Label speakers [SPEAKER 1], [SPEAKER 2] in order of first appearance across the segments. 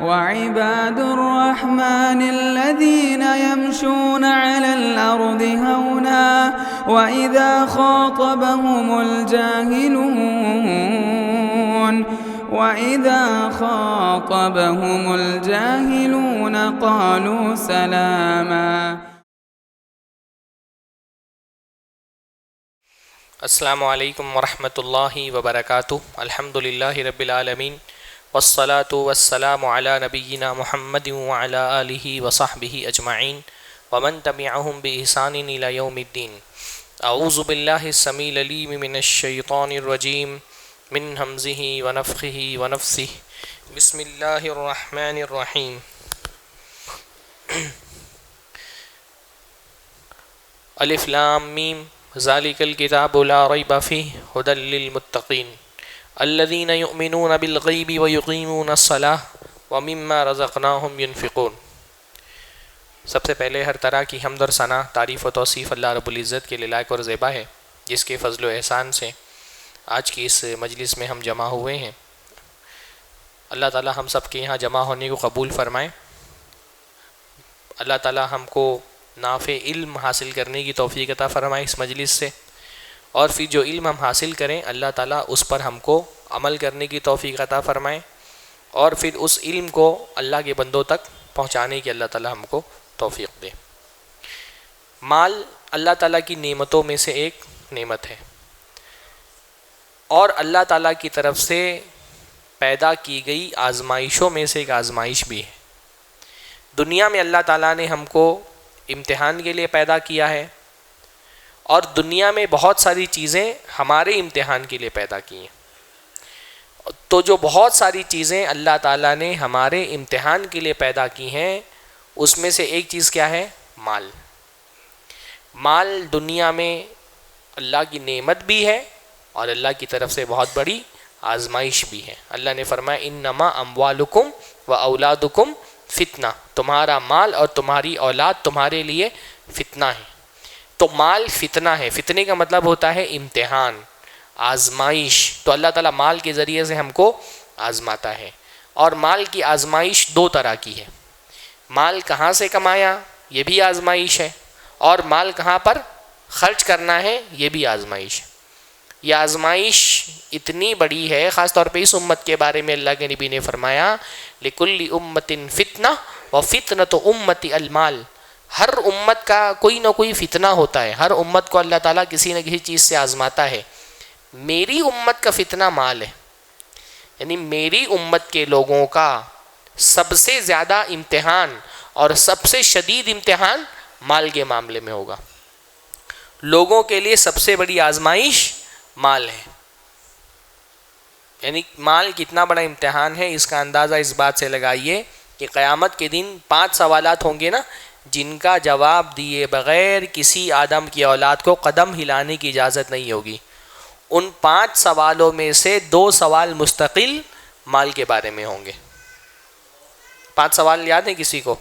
[SPEAKER 1] وعباد الرحمن الذين يمشون على الأرض هونا وإذا خاطبهم الجاهلون قالوا سلاما.
[SPEAKER 2] السلام علیکم ورحمۃ اللہ وبرکاتہ. الحمد للہ رب العالمین والصلاة والسلام علی نبینا محمد وعلی آلہ وصحبہ اجمعین ومن تبعہم بإحسان الی یوم الدین. اعوذ باللہ السمیع العلیم من الشیطان الرجیم من ہمزہ ونفخہ ونفثہ. بسم اللہ الرحمن الرحیم. الف لام میم ذالک الکتاب لا ریب فیہ ھدی للمتقین الذین یؤمنون بالغیب ویقیمون الصلاۃ ومما رزقناہم ینفقون. سب سے پہلے ہر طرح کی حمد اور ثنا، تعریف و توصیف اللہ رب العزت کے لیے لائق اور زیبا ہے، جس کے فضل و احسان سے آج کی اس مجلس میں ہم جمع ہوئے ہیں. اللہ تعالی ہم سب کے یہاں جمع ہونے کو قبول فرمائیں. اللہ تعالی ہم کو نافع علم حاصل کرنے کی توفیق عطا فرمائے اس مجلس سے، اور پھر جو علم ہم حاصل کریں اللہ تعالیٰ اس پر ہم کو عمل کرنے کی توفیق عطا فرمائے، اور پھر اس علم کو اللہ کے بندوں تک پہنچانے کی اللہ تعالیٰ ہم کو توفیق دے. مال اللہ تعالیٰ کی نعمتوں میں سے ایک نعمت ہے، اور اللہ تعالیٰ کی طرف سے پیدا کی گئی آزمائشوں میں سے ایک آزمائش بھی ہے. دنیا میں اللہ تعالیٰ نے ہم کو امتحان کے لیے پیدا کیا ہے، اور دنیا میں بہت ساری چیزیں ہمارے امتحان کے لیے پیدا کی ہیں. تو جو بہت ساری چیزیں اللہ تعالیٰ نے ہمارے امتحان کے لیے پیدا کی ہیں، اس میں سے ایک چیز کیا ہے؟ مال. مال دنیا میں اللہ کی نعمت بھی ہے اور اللہ کی طرف سے بہت بڑی آزمائش بھی ہے. اللہ نے فرمایا انما اموالکم و اولادکم فتنہ، تمہارا مال اور تمہاری اولاد تمہارے لیے فتنہ ہے. تو مال فتنہ ہے. فتنے کا مطلب ہوتا ہے امتحان، آزمائش. تو اللہ تعالیٰ مال کے ذریعے سے ہم کو آزماتا ہے. اور مال کی آزمائش دو طرح کی ہے. مال کہاں سے کمایا یہ بھی آزمائش ہے، اور مال کہاں پر خرچ کرنا ہے یہ بھی آزمائش ہے. یہ آزمائش اتنی بڑی ہے، خاص طور پہ اس امت کے بارے میں اللہ کے نبی نے فرمایا لِكُلِّ أُمَّةٍ فِتْنَةٌ وَفِتْنَةُ أُمَّتِي الْمَالِ. ہر امت کا کوئی نہ کوئی فتنہ ہوتا ہے، ہر امت کو اللہ تعالیٰ کسی نہ کسی چیز سے آزماتا ہے. میری امت کا فتنہ مال ہے، یعنی میری امت کے لوگوں کا سب سے زیادہ امتحان اور سب سے شدید امتحان مال کے معاملے میں ہوگا. لوگوں کے لیے سب سے بڑی آزمائش مال ہے. یعنی مال کتنا بڑا امتحان ہے اس کا اندازہ اس بات سے لگائیے کہ قیامت کے دن 5 سوالات ہوں گے نا، جن کا جواب دیے بغیر کسی آدم کی اولاد کو قدم ہلانے کی اجازت نہیں ہوگی. ان 5 سوالوں میں سے 2 سوال مستقل مال کے بارے میں ہوں گے. 5 سوال یاد ہیں کسی کو؟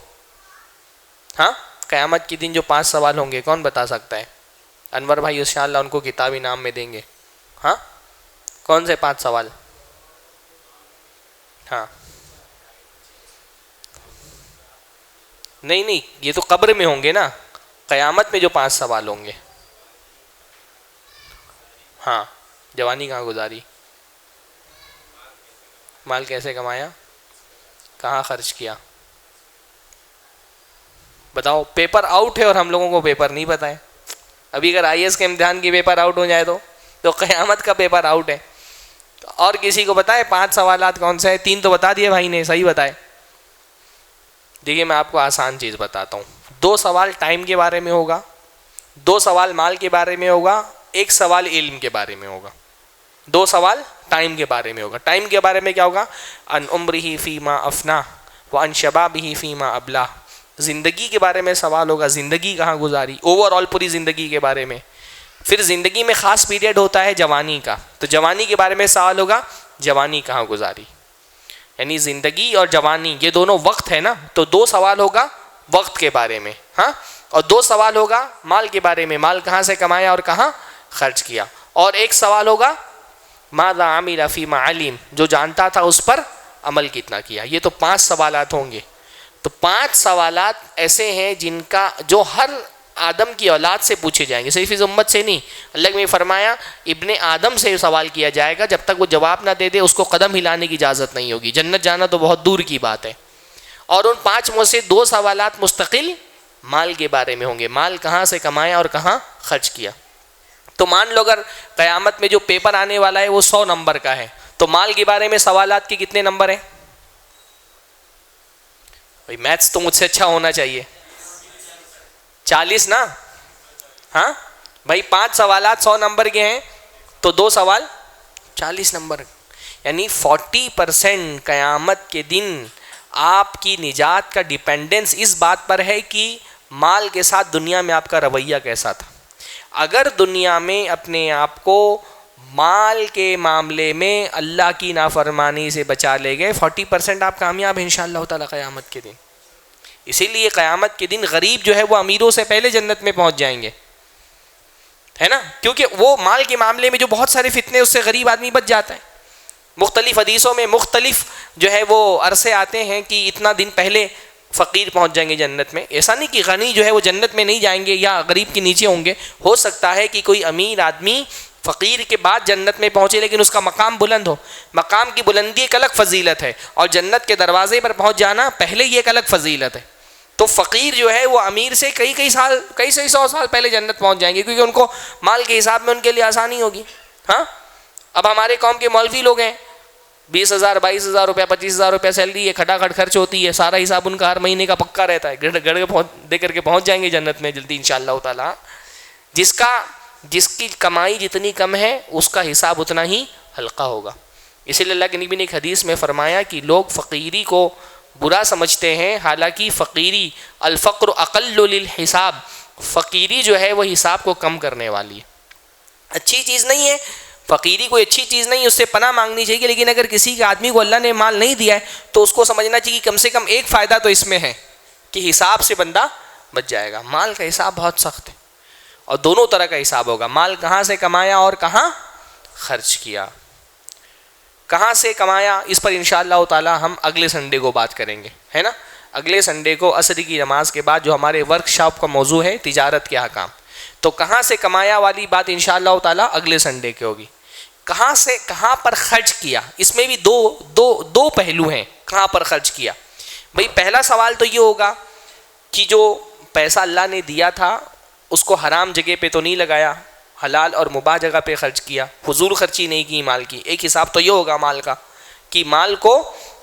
[SPEAKER 2] ہاں، قیامت کے دن جو 5 سوال ہوں گے کون بتا سکتا ہے؟ انور بھائی انشاءاللہ ان کو کتاب انعام میں دیں گے. ہاں، کون سے 5 سوال؟ ہاں نہیں، یہ تو قبر میں ہوں گے نا. قیامت میں جو 5 سوال ہوں گے. ہاں، جوانی کہاں گزاری، مال کیسے کمایا، کہاں خرچ کیا. بتاؤ، پیپر آؤٹ ہے اور ہم لوگوں کو پیپر نہیں پتہ ہے. ابھی اگر IAS کے امتحان کی پیپر آؤٹ ہو جائے تو قیامت کا پیپر آؤٹ ہے. اور کسی کو بتائے 5 سوالات کون سے ہیں؟ 3 تو بتا دیے بھائی نے، صحیح بتائے. دیکھیے میں آپ کو آسان چیز بتاتا ہوں. 2 سوال ٹائم کے بارے میں ہوگا، 2 سوال مال کے بارے میں ہوگا، 1 سوال علم کے بارے میں ہوگا. 2 سوال ٹائم کے بارے میں ہوگا. ٹائم کے بارے میں کیا ہوگا؟ ان عمرہ فیما افنا وان شبابہ فیما ابلا. زندگی کے بارے میں سوال ہوگا، زندگی کہاں گزاری، اوور آل پوری زندگی کے بارے میں. پھر زندگی میں خاص پیریڈ ہوتا ہے جوانی کا، تو جوانی کے بارے میں سوال ہوگا، جوانی کہاں گزاری. یعنی زندگی اور جوانی یہ دونوں وقت ہے نا، تو 2 سوال ہوگا وقت کے بارے میں، ہاں، اور 2 سوال ہوگا مال کے بارے میں، مال کہاں سے کمایا اور کہاں خرچ کیا. اور 1 سوال ہوگا ماذا عمل فیما علم، جو جانتا تھا اس پر عمل کتنا کیا. یہ تو 5 سوالات ہوں گے. تو 5 سوالات ایسے ہیں جن کا جو ہر آدم کی اولاد سے پوچھے جائیں گے, صرف اس امت سے نہیں. اللہ نے فرمایا ابن آدم سے سوال کیا جائے گا, جب تک وہ جواب نہ دے دے اس کو قدم ہلانے کی اجازت نہیں ہوگی. جنت جانا تو بہت دور کی بات ہے. اور ان 5 میں سے 2 سوالات مستقل مال کے بارے میں ہوں گے, مال کہاں سے کمایا اور کہاں خرچ کیا. تو مان لو اگر قیامت میں جو پیپر آنے والا ہے وہ 100 نمبر کا ہے, تو مال کے بارے میں سوالات کے کتنے نمبر ہیں؟ بھائی میتھس تو مجھ سے اچھا ہونا چاہیے. 40 نا؟ ہاں بھائی 5 سوالات 100 نمبر کے ہیں تو 2 سوال 40 نمبر, یعنی 40% قیامت کے دن آپ کی نجات کا ڈیپینڈنس اس بات پر ہے کہ مال کے ساتھ دنیا میں آپ کا رویہ کیسا تھا. اگر دنیا میں اپنے آپ کو مال کے معاملے میں اللہ کی نافرمانی سے بچا لے گئے, 40% آپ کامیاب ہیں انشاءاللہ تعالی قیامت کے دن. اسی لیے قیامت کے دن غریب جو ہے وہ امیروں سے پہلے جنت میں پہنچ جائیں گے, ہے نا, کیونکہ وہ مال کے معاملے میں جو بہت سارے فتنے اس سے غریب آدمی بچ جاتا ہے. مختلف حدیثوں میں مختلف جو ہے وہ عرصے آتے ہیں کہ اتنا دن پہلے فقیر پہنچ جائیں گے جنت میں. ایسا نہیں کہ غنی جو ہے وہ جنت میں نہیں جائیں گے یا غریب کے نیچے ہوں گے. ہو سکتا ہے کہ کوئی امیر آدمی فقیر کے بعد جنت میں پہنچے لیکن اس کا مقام بلند ہو. مقام کی بلندی ایک الگ فضیلت ہے, اور جنت کے دروازے پر پہنچ جانا پہلے یہ ایک الگ فضیلت ہے. تو فقیر جو ہے وہ امیر سے کئی سو سال پہلے جنت پہنچ جائیں گے, کیونکہ ان کو مال کے حساب میں ان کے لیے آسانی ہوگی. ہاں اب ہمارے قوم کے مولوی لوگ ہیں, 20,000 22,000 روپیہ 25,000 روپیہ سیلری ہے, کھٹاکھٹ خرچ ہوتی ہے, سارا حساب ان کا ہر مہینے کا پکا رہتا ہے, گڑ دے کر کے پہنچ جائیں گے جنت میں جلدی انشاءاللہ تعالی. جس کی کمائی جتنی کم ہے اس کا حساب اتنا ہی ہلکا ہوگا. اسی لیے اللہ کے نبی نے ایک حدیث میں فرمایا کہ لوگ فقیری کو برا سمجھتے ہیں, حالانکہ فقیری الفقر اقل للحساب, فقیری جو ہے وہ حساب کو کم کرنے والی ہے. اچھی چیز نہیں ہے فقیری, کوئی اچھی چیز نہیں, اس سے پناہ مانگنی چاہیے, لیکن اگر کسی کے آدمی کو اللہ نے مال نہیں دیا ہے تو اس کو سمجھنا چاہیے کہ کم سے کم ایک فائدہ تو اس میں ہے کہ حساب سے بندہ بچ جائے گا. مال کا حساب بہت سخت ہے اور دونوں طرح کا حساب ہوگا. مال کہاں سے کمایا اور کہاں خرچ کیا, کہاں سے کمایا, اس پر انشاءاللہ تعالی ہم اگلے سنڈے کو بات کریں گے, ہے نا. اگلے سنڈے کو عصر کی نماز کے بعد جو ہمارے ورک شاپ کا موضوع ہے تجارت کے احکام, تو کہاں سے کمایا والی بات انشاءاللہ تعالی اگلے سنڈے کی ہوگی. کہاں سے کہاں پر خرچ کیا, اس میں بھی دو پہلو ہیں. کہاں پر خرچ کیا, بھئی پہلا سوال تو یہ ہوگا کہ جو پیسہ اللہ نے دیا تھا اس کو حرام جگہ پہ تو نہیں لگایا, حلال اور مباح جگہ پہ خرچ کیا, فضول خرچی نہیں کی مال کی. ایک حساب تو یہ ہوگا مال کا کہ مال کو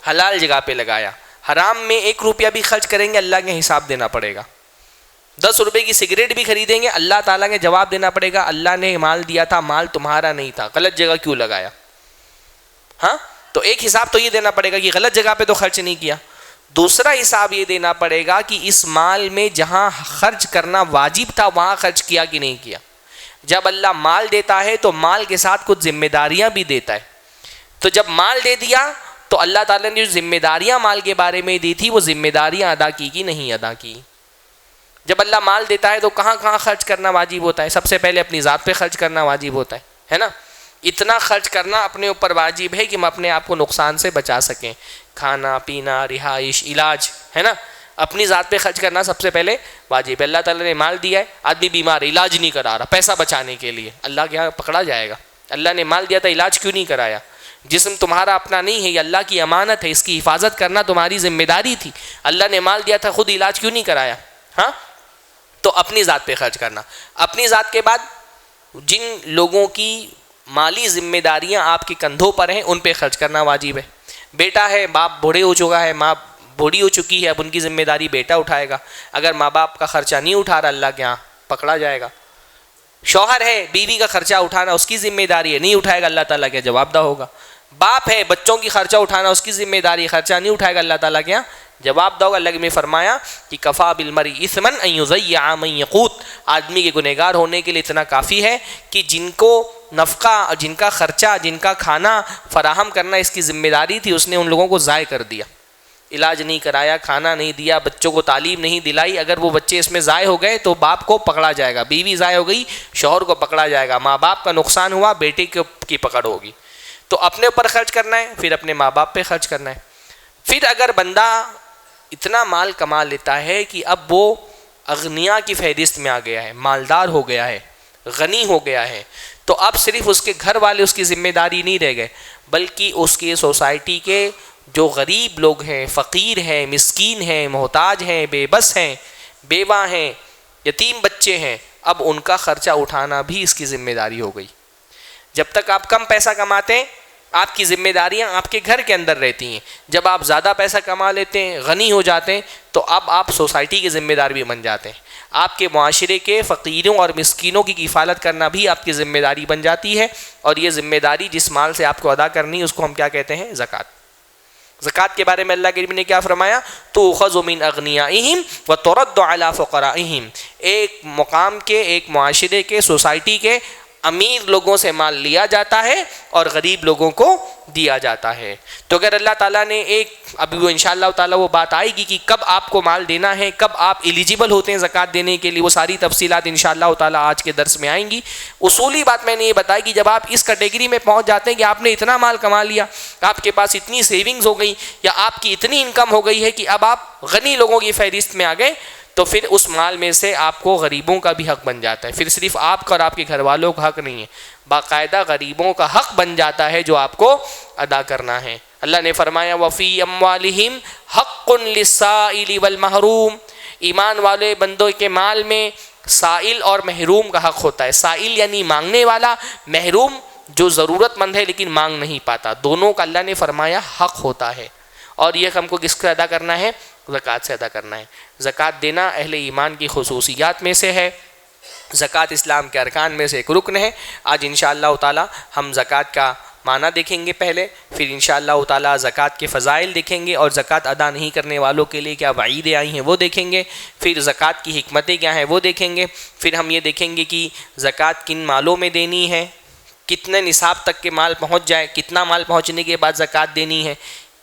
[SPEAKER 2] حلال جگہ پہ لگایا. حرام میں 1 روپیہ بھی خرچ کریں گے اللہ کے حساب دینا پڑے گا. 10 روپے کی سگریٹ بھی خریدیں گے اللہ تعالیٰ کے جواب دینا پڑے گا, اللہ نے مال دیا تھا, مال تمہارا نہیں تھا, غلط جگہ کیوں لگایا. ہاں تو ایک حساب تو یہ دینا پڑے گا کہ غلط جگہ پہ تو خرچ نہیں کیا. دوسرا حساب یہ دینا پڑے گا کہ اس مال میں جہاں خرچ کرنا واجب تھا وہاں خرچ کیا کہ نہیں کیا. جب اللہ مال دیتا ہے تو مال کے ساتھ کچھ ذمہ داریاں بھی دیتا ہے. تو جب مال دے دیا تو اللہ تعالیٰ نے جو ذمہ داریاں مال کے بارے میں دی تھی وہ ذمہ داریاں ادا کی کہ نہیں ادا کی. جب اللہ مال دیتا ہے تو کہاں کہاں خرچ کرنا واجب ہوتا ہے, سب سے پہلے اپنی ذات پہ خرچ کرنا واجب ہوتا ہے نا. اتنا خرچ کرنا اپنے اوپر واجب ہے کہ ہم اپنے آپ کو نقصان سے بچا سکیں, کھانا پینا رہائش علاج, ہے نا. اپنی ذات پہ خرچ کرنا سب سے پہلے واجب ہے. اللہ تعالیٰ نے مال دیا ہے, آدمی بیمار ہے, علاج نہیں کرا رہا پیسہ بچانے کے لیے, اللہ کے یہاں پکڑا جائے گا. اللہ نے مال دیا تھا, علاج کیوں نہیں کرایا. جسم تمہارا اپنا نہیں ہے, یہ اللہ کی امانت ہے, اس کی حفاظت کرنا تمہاری ذمہ داری تھی. اللہ نے مال دیا تھا, خود علاج کیوں نہیں کرایا. ہاں تو اپنی ذات پہ خرچ کرنا. اپنی ذات کے بعد جن لوگوں کی مالی ذمہ داریاں آپ کے کندھوں پر ہیں ان پہ خرچ کرنا واجب ہے. بیٹا ہے, باپ بوڑھے ہو چکا ہے, ماں بوڑھی ہو چکی ہے, اب ان کی ذمہ داری بیٹا اٹھائے گا. اگر ماں باپ کا خرچہ نہیں اٹھا رہا اللہ کے یہاں پکڑا جائے گا. شوہر ہے, بیوی کا خرچہ اٹھانا اس کی ذمہ داری ہے, نہیں اٹھائے گا اللہ تعالیٰ کے جواب دہ ہوگا. باپ ہے, بچوں کی خرچہ اٹھانا اس کی ذمہ داری, خرچہ نہیں اٹھائے گا اللہ تعالیٰ کے یہاں جواب دو گا. اللہ نے فرمایا کہ کفا بالمرء اثما ان یضیع من یقوت, آدمی کے گنہگار ہونے کے لیے اتنا کافی ہے کہ جن کو نفقہ, جن کا خرچہ, جن کا کھانا فراہم کرنا اس کی ذمہ داری تھی, اس نے ان لوگوں کو ضائع کر دیا. علاج نہیں کرایا, کھانا نہیں دیا, بچوں کو تعلیم نہیں دلائی. اگر وہ بچے اس میں ضائع ہو گئے تو باپ کو پکڑا جائے گا, بیوی ضائع ہو گئی شوہر کو پکڑا جائے گا, ماں باپ کا نقصان ہوا بیٹے کی پکڑ ہوگی. تو اپنے اوپر خرچ کرنا ہے, پھر اپنے ماں باپ پہ خرچ کرنا ہے. پھر اگر بندہ اتنا مال کما لیتا ہے کہ اب وہ اغنیا کی فہرست میں آ گیا ہے، مالدار ہو گیا ہے، غنی ہو گیا ہے، تو اب صرف اس کے گھر والے اس کی ذمہ داری نہیں رہ گئے، بلکہ اس کی سوسائٹی کے جو غریب لوگ ہیں، فقیر ہیں، مسکین ہیں، محتاج ہیں، بے بس ہیں، بیوہ ہیں، یتیم بچے ہیں، اب ان کا خرچہ اٹھانا بھی اس کی ذمہ داری ہو گئی۔ جب تک آپ کم پیسہ کماتے ہیں آپ کی ذمہ داریاں آپ کے گھر کے اندر رہتی ہیں، جب آپ زیادہ پیسہ کما لیتے ہیں، غنی ہو جاتے ہیں، تو اب آپ سوسائٹی کے ذمہ دار بھی بن جاتے ہیں، آپ کے معاشرے کے فقیروں اور مسکینوں کی کفالت کرنا بھی آپ کی ذمہ داری بن جاتی ہے، اور یہ ذمہ داری جس مال سے آپ کو ادا کرنی ہے اس کو ہم کیا کہتے ہیں؟ زکوٰۃ۔ زکوٰۃ کے بارے میں اللہ کے نبی نے کیا فرمایا؟ تؤخذ من اغنیائہم وترد علی فقرائہم، ایک مقام کے، ایک معاشرے کے، سوسائٹی کے امیر لوگوں سے مال لیا جاتا ہے اور غریب لوگوں کو دیا جاتا ہے۔ تو اگر اللہ تعالیٰ نے ایک، ابھی وہ انشاءاللہ تعالیٰ وہ بات آئے گی کہ کب آپ کو مال دینا ہے، کب آپ ایلیجیبل ہوتے ہیں زکوٰۃ دینے کے لیے، وہ ساری تفصیلات انشاءاللہ تعالیٰ آج کے درس میں آئیں گی۔ اصولی بات میں نے یہ بتائی کہ جب آپ اس کیٹیگری میں پہنچ جاتے ہیں کہ آپ نے اتنا مال کما لیا، آپ کے پاس اتنی سیونگز ہو گئی، یا آپ کی اتنی انکم ہو گئی ہے کہ اب آپ غنی لوگوں کی فہرست میں آ گئے، تو پھر اس مال میں سے آپ کو غریبوں کا بھی حق بن جاتا ہے۔ پھر صرف آپ کا اور آپ کے گھر والوں کا حق نہیں ہے، باقاعدہ غریبوں کا حق بن جاتا ہے جو آپ کو ادا کرنا ہے۔ اللہ نے فرمایا وَفِي أَمْوَالِهِمْ حَقٌّ لِلسَّائِلِ وَالْمَحْرُومِ، ایمان والے بندوں کے مال میں سائل اور محروم کا حق ہوتا ہے۔ سائل یعنی مانگنے والا، محروم جو ضرورت مند ہے لیکن مانگ نہیں پاتا، دونوں کا اللہ نے فرمایا حق ہوتا ہے، اور یہ ہم کو کس کو ادا کرنا ہے؟ زکوٰۃ سے ادا کرنا ہے۔ زکوٰۃ دینا اہل ایمان کی خصوصیات میں سے ہے، زکوٰۃ اسلام کے ارکان میں سے ایک رکن ہے۔ آج انشاءاللہ تعالی ہم زکوٰۃ کا معنی دیکھیں گے پہلے، پھر انشاءاللہ تعالی زکوٰۃ کے فضائل دیکھیں گے، اور زکوٰۃ ادا نہیں کرنے والوں کے لیے کیا وعیدیں آئی ہیں وہ دیکھیں گے، پھر زکوٰۃ کی حکمتیں کیا ہیں وہ دیکھیں گے، پھر ہم یہ دیکھیں گے کہ زکوٰۃ کن مالوں میں دینی ہے، کتنے نصاب تک کے مال پہنچ جائے، کتنا مال پہنچنے کے بعد زکوٰۃ دینی ہے،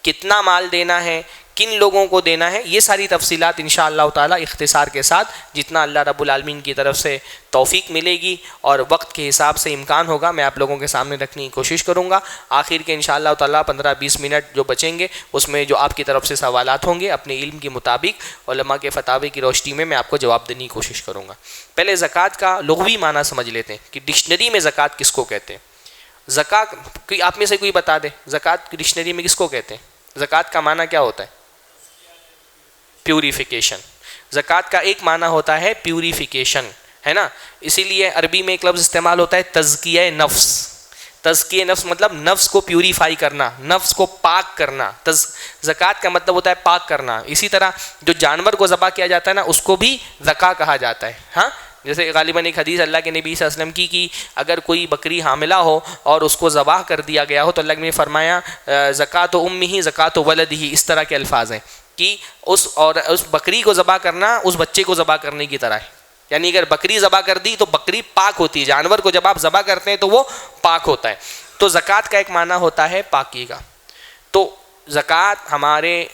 [SPEAKER 2] کتنا مال دینا ہے، کن لوگوں کو دینا ہے، یہ ساری تفصیلات انشاءاللہ تعالی اختصار کے ساتھ جتنا اللہ رب العالمین کی طرف سے توفیق ملے گی اور وقت کے حساب سے امکان ہوگا میں آپ لوگوں کے سامنے رکھنے کی کوشش کروں گا۔ آخر کے انشاءاللہ تعالی 15-20 منٹ جو بچیں گے اس میں جو آپ کی طرف سے سوالات ہوں گے اپنے علم کے مطابق علماء کے فتاوی کی روشنی میں آپ کو جواب دینے کی کوشش کروں گا۔ پہلے زکوٰۃ کا لغوی معنی سمجھ لیتے ہیں کہ ڈکشنری میں زکوٰۃ کس کو کہتے ہیں۔ زکوٰۃ کوئی آپ میں سے کوئی بتا دے زکوٰۃ کی ڈکشنری میں کس کو کہتے ہیں؟ زکوٰۃ کا معنی کیا ہوتا ہے؟ پیوریفیکیشن۔ زکوٰۃ کا ایک معنی ہوتا ہے پیوریفیکیشن، ہے نا، اسی لیے عربی میں ایک لفظ استعمال ہوتا ہے تزکیہ نفس۔ تزکیہ نفس مطلب نفس کو پیوریفائی کرنا، نفس کو پاک کرنا۔ زکوٰۃ کا مطلب ہوتا ہے پاک کرنا۔ اسی طرح جو جانور کو ذبح کیا جاتا ہے نا اس کو بھی زکوٰۃ کہا جاتا ہے۔ ہاں، جیسے غالباً ایک حدیث اللہ کے نبی صلی اللہ علیہ وسلم کی کہ اگر کوئی بکری حاملہ ہو اور اس کو ذبح کر دیا گیا ہو تو اللہ نے فرمایا زکوٰۃ امہ زکوٰۃ ولدہ، اس طرح کے الفاظ ہیں کہ اس بکری کو ذبح کرنا اس بچے کو ذبح کرنے کی طرح ہے، یعنی اگر بکری ذبح کر دی تو بکری پاک ہوتی ہے، جانور کو جب آپ ذبح کرتے ہیں تو وہ پاک ہوتا ہے۔ تو زکوٰۃ کا ایک معنی ہوتا ہے پاکی کا۔ تو زکوٰۃ ہمارے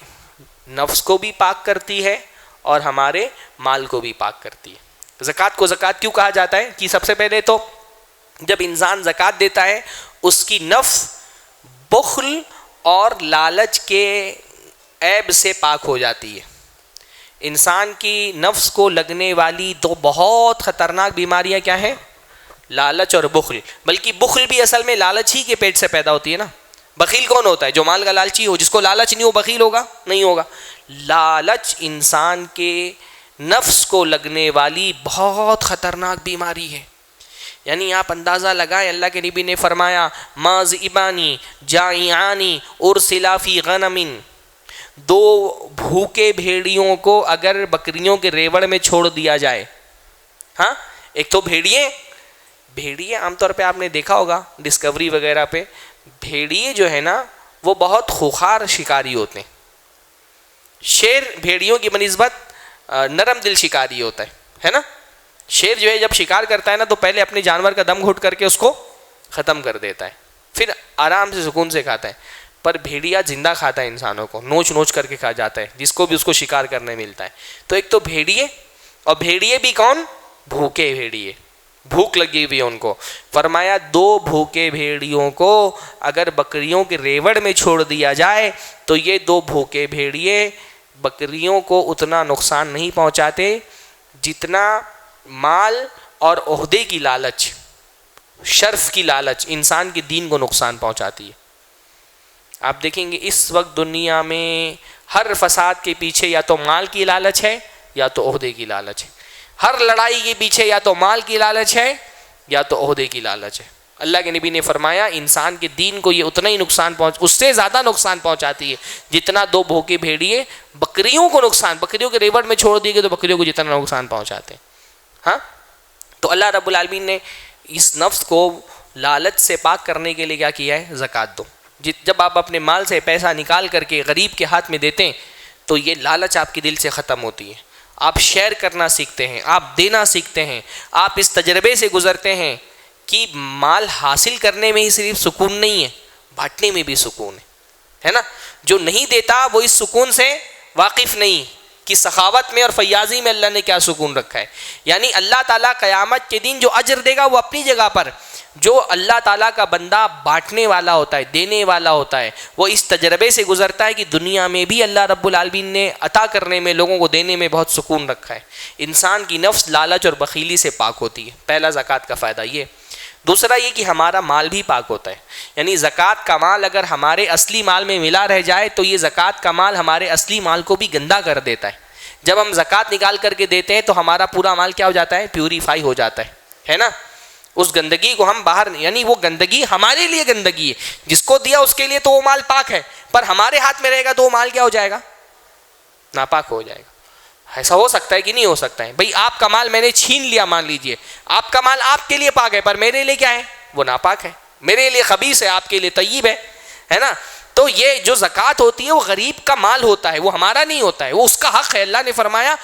[SPEAKER 2] نفس کو بھی پاک کرتی ہے اور ہمارے مال کو بھی پاک کرتی ہے۔ زکوٰۃ کو زکوٰۃ کیوں کہا جاتا ہے کہ سب سے پہلے تو جب انسان زکوٰۃ دیتا ہے اس کی نفس بخل اور لالچ کے عیب سے پاک ہو جاتی ہے۔ انسان کی نفس کو لگنے والی دو بہت خطرناک بیماریاں کیا ہیں؟ لالچ اور بخل، بلکہ بخل بھی اصل میں لالچ ہی کے پیٹ سے پیدا ہوتی ہے نا۔ بخیل کون ہوتا ہے؟ جو مال کا لالچی ہو، جس کو لالچ نہیں ہو بخیل ہوگا؟ نہیں ہوگا۔ لالچ انسان کے نفس کو لگنے والی بہت خطرناک بیماری ہے، یعنی آپ اندازہ لگائیں اللہ کے نبی نے فرمایا ما ذئبانی جائعانی ارسلا فی غنم، دو بھوکے بھیڑیوں کو اگر بکریوں کے ریوڑ میں چھوڑ دیا جائے، ہاں، ایک تو بھیڑیے عام طور پہ آپ نے دیکھا ہوگا ڈسکوری وغیرہ پہ، بھیڑیے جو ہے نا وہ بہت خوخار شکاری ہوتے ہیں۔ شیر بھیڑیوں کی بنسبت نرم دل شکاری ہوتا ہے نا۔ شیر جو ہے جب شکار کرتا ہے نا تو پہلے اپنے جانور کا دم گھٹ کر کے اس کو ختم کر دیتا ہے، پھر آرام سے سکون سے کھاتا ہے، پر بھیڑیا زندہ کھاتا ہے انسانوں کو، نوچ کر کے کھا جاتا ہے، جس کو بھی اس کو شکار کرنے ملتا ہے۔ تو ایک تو بھیڑیے، اور بھیڑیے بھی کون؟ بھوکے بھیڑیے، بھوک لگی ہوئی ہے ان کو. فرمایا 2 بھوکے بھیڑیوں کو اگر بکریوں کے ریوڑ میں چھوڑ دیا جائے تو یہ 2 بھوکے بھیڑیے بکریوں کو اتنا نقصان نہیں پہنچاتے جتنا مال اور عہدے کی لالچ، شرف کی لالچ انسان کے دین کو نقصان پہنچاتی ہے. آپ دیکھیں گے اس وقت دنیا میں ہر فساد کے پیچھے یا تو مال کی لالچ ہے یا تو عہدے کی لالچ ہے. ہر لڑائی کے پیچھے یا تو مال کی لالچ ہے یا تو عہدے کی لالچ ہے. اللہ کے نبی نے فرمایا انسان کے دین کو یہ اتنا ہی نقصان اس سے زیادہ نقصان پہنچاتی ہے جتنا 2 بھوکے بھیڑیے بکریوں کو نقصان، بکریوں کے ریوڑ میں چھوڑ دیے گئے تو بکریوں کو جتنا نقصان پہنچاتے ہیں. ہاں تو اللہ رب العالمین نے اس نفس کو لالچ سے پاک کرنے کے لیے کیا کیا ہے؟ زکوٰۃ دو. جب آپ اپنے مال سے پیسہ نکال کر کے غریب کے ہاتھ میں دیتے ہیں تو یہ لالچ آپ کے دل سے ختم ہوتی ہے. آپ شیئر کرنا سیکھتے ہیں، آپ دینا سیکھتے ہیں، آپ اس تجربے سے گزرتے ہیں کہ مال حاصل کرنے میں ہی صرف سکون نہیں ہے، بانٹنے میں بھی سکون ہے نا. جو نہیں دیتا وہ اس سکون سے واقف نہیں کہ سخاوت میں اور فیاضی میں اللہ نے کیا سکون رکھا ہے. یعنی اللہ تعالیٰ قیامت کے دن جو اجر دے گا وہ اپنی جگہ پر، جو اللہ تعالیٰ کا بندہ بانٹنے والا ہوتا ہے، دینے والا ہوتا ہے، وہ اس تجربے سے گزرتا ہے کہ دنیا میں بھی اللہ رب العالمین نے عطا کرنے میں، لوگوں کو دینے میں بہت سکون رکھا ہے. انسان کی نفس لالچ اور بخیلی سے پاک ہوتی ہے. پہلا زکوٰۃ کا فائدہ یہ. دوسرا یہ کہ ہمارا مال بھی پاک ہوتا ہے. یعنی زکوٰۃ کا مال اگر ہمارے اصلی مال میں ملا رہ جائے تو یہ زکوٰۃ کا مال ہمارے اصلی مال کو بھی گندا کر دیتا ہے. جب ہم زکوٰۃ نکال کر کے دیتے ہیں تو ہمارا پورا مال کیا ہو جاتا ہے؟ پیوریفائی ہو جاتا ہے نا. اس گندگی کو ہم باہر، یعنی وہ گندگی ہمارے لیے گندگی ہے، جس کو دیا اس کے لیے تو وہ مال پاک ہے، پر ہمارے ہاتھ میں رہے گا تو وہ مال کیا ہو جائے گا؟ ناپاک ہو جائے گا. ایسا ہو سکتا ہے کہ نہیں ہو سکتا ہے؟ بھئی آپ کا مال میں نے چھین لیا، مان لیجئے آپ کا مال آپ کے لیے پاک ہے پر میرے لیے کیا ہے؟ وہ ناپاک ہے، میرے لیے خبیث ہے، آپ کے لیے طیب ہے نا. تو یہ جو زکوٰۃ ہوتی ہے وہ غریب کا مال ہوتا ہے، وہ ہمارا نہیں ہوتا ہے، وہ اس کا حق ہے. اللہ نے فرمایا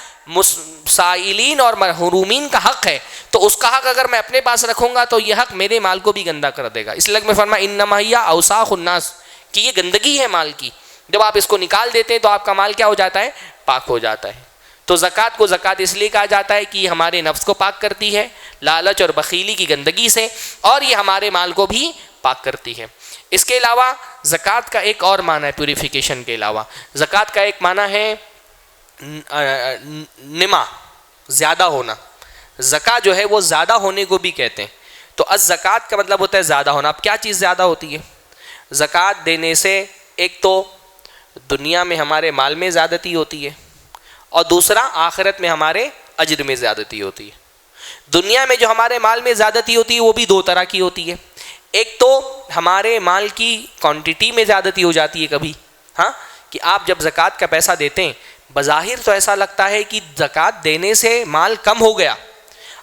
[SPEAKER 2] سائلین اور محرومین کا حق ہے، تو اس کا حق اگر میں اپنے پاس رکھوں گا تو یہ حق میرے مال کو بھی گندا کر دے گا. اس لیے میں فرمایا انما ہی اوساخ الناس، کہ یہ گندگی ہے مال کی. جب آپ اس کو نکال دیتے ہیں تو آپ کا مال کیا ہو جاتا ہے؟ پاک ہو جاتا ہے. تو زکوٰۃ کو زکوٰۃ اس لیے کہا جاتا ہے کہ یہ ہمارے نفس کو پاک کرتی ہے لالچ اور بخیلی کی گندگی سے، اور یہ ہمارے مال کو بھی پاک کرتی ہے. اس کے علاوہ زکوٰۃ کا ایک اور معنی ہے، پیوریفیکیشن کے علاوہ زکوٰۃ کا ایک معنی ہے نما، زیادہ ہونا. زکوٰۃ جو ہے وہ زیادہ ہونے کو بھی کہتے ہیں. تو الزکوٰۃ کا مطلب ہوتا ہے زیادہ ہونا. اب کیا چیز زیادہ ہوتی ہے؟ زکوٰۃ دینے سے ایک تو دنیا میں ہمارے مال میں زیادتی ہوتی ہے، اور دوسرا آخرت میں ہمارے اجر میں زیادتی ہوتی ہے. دنیا میں جو ہمارے مال میں زیادتی ہوتی ہے وہ بھی 2 طرح کی ہوتی ہے. ایک تو ہمارے مال کی کوانٹٹی میں زیادتی ہو جاتی ہے کبھی، ہاں، کہ آپ جب زکوٰۃ کا پیسہ دیتے ہیں بظاہر تو ایسا لگتا ہے کہ زکوٰۃ دینے سے مال کم ہو گیا.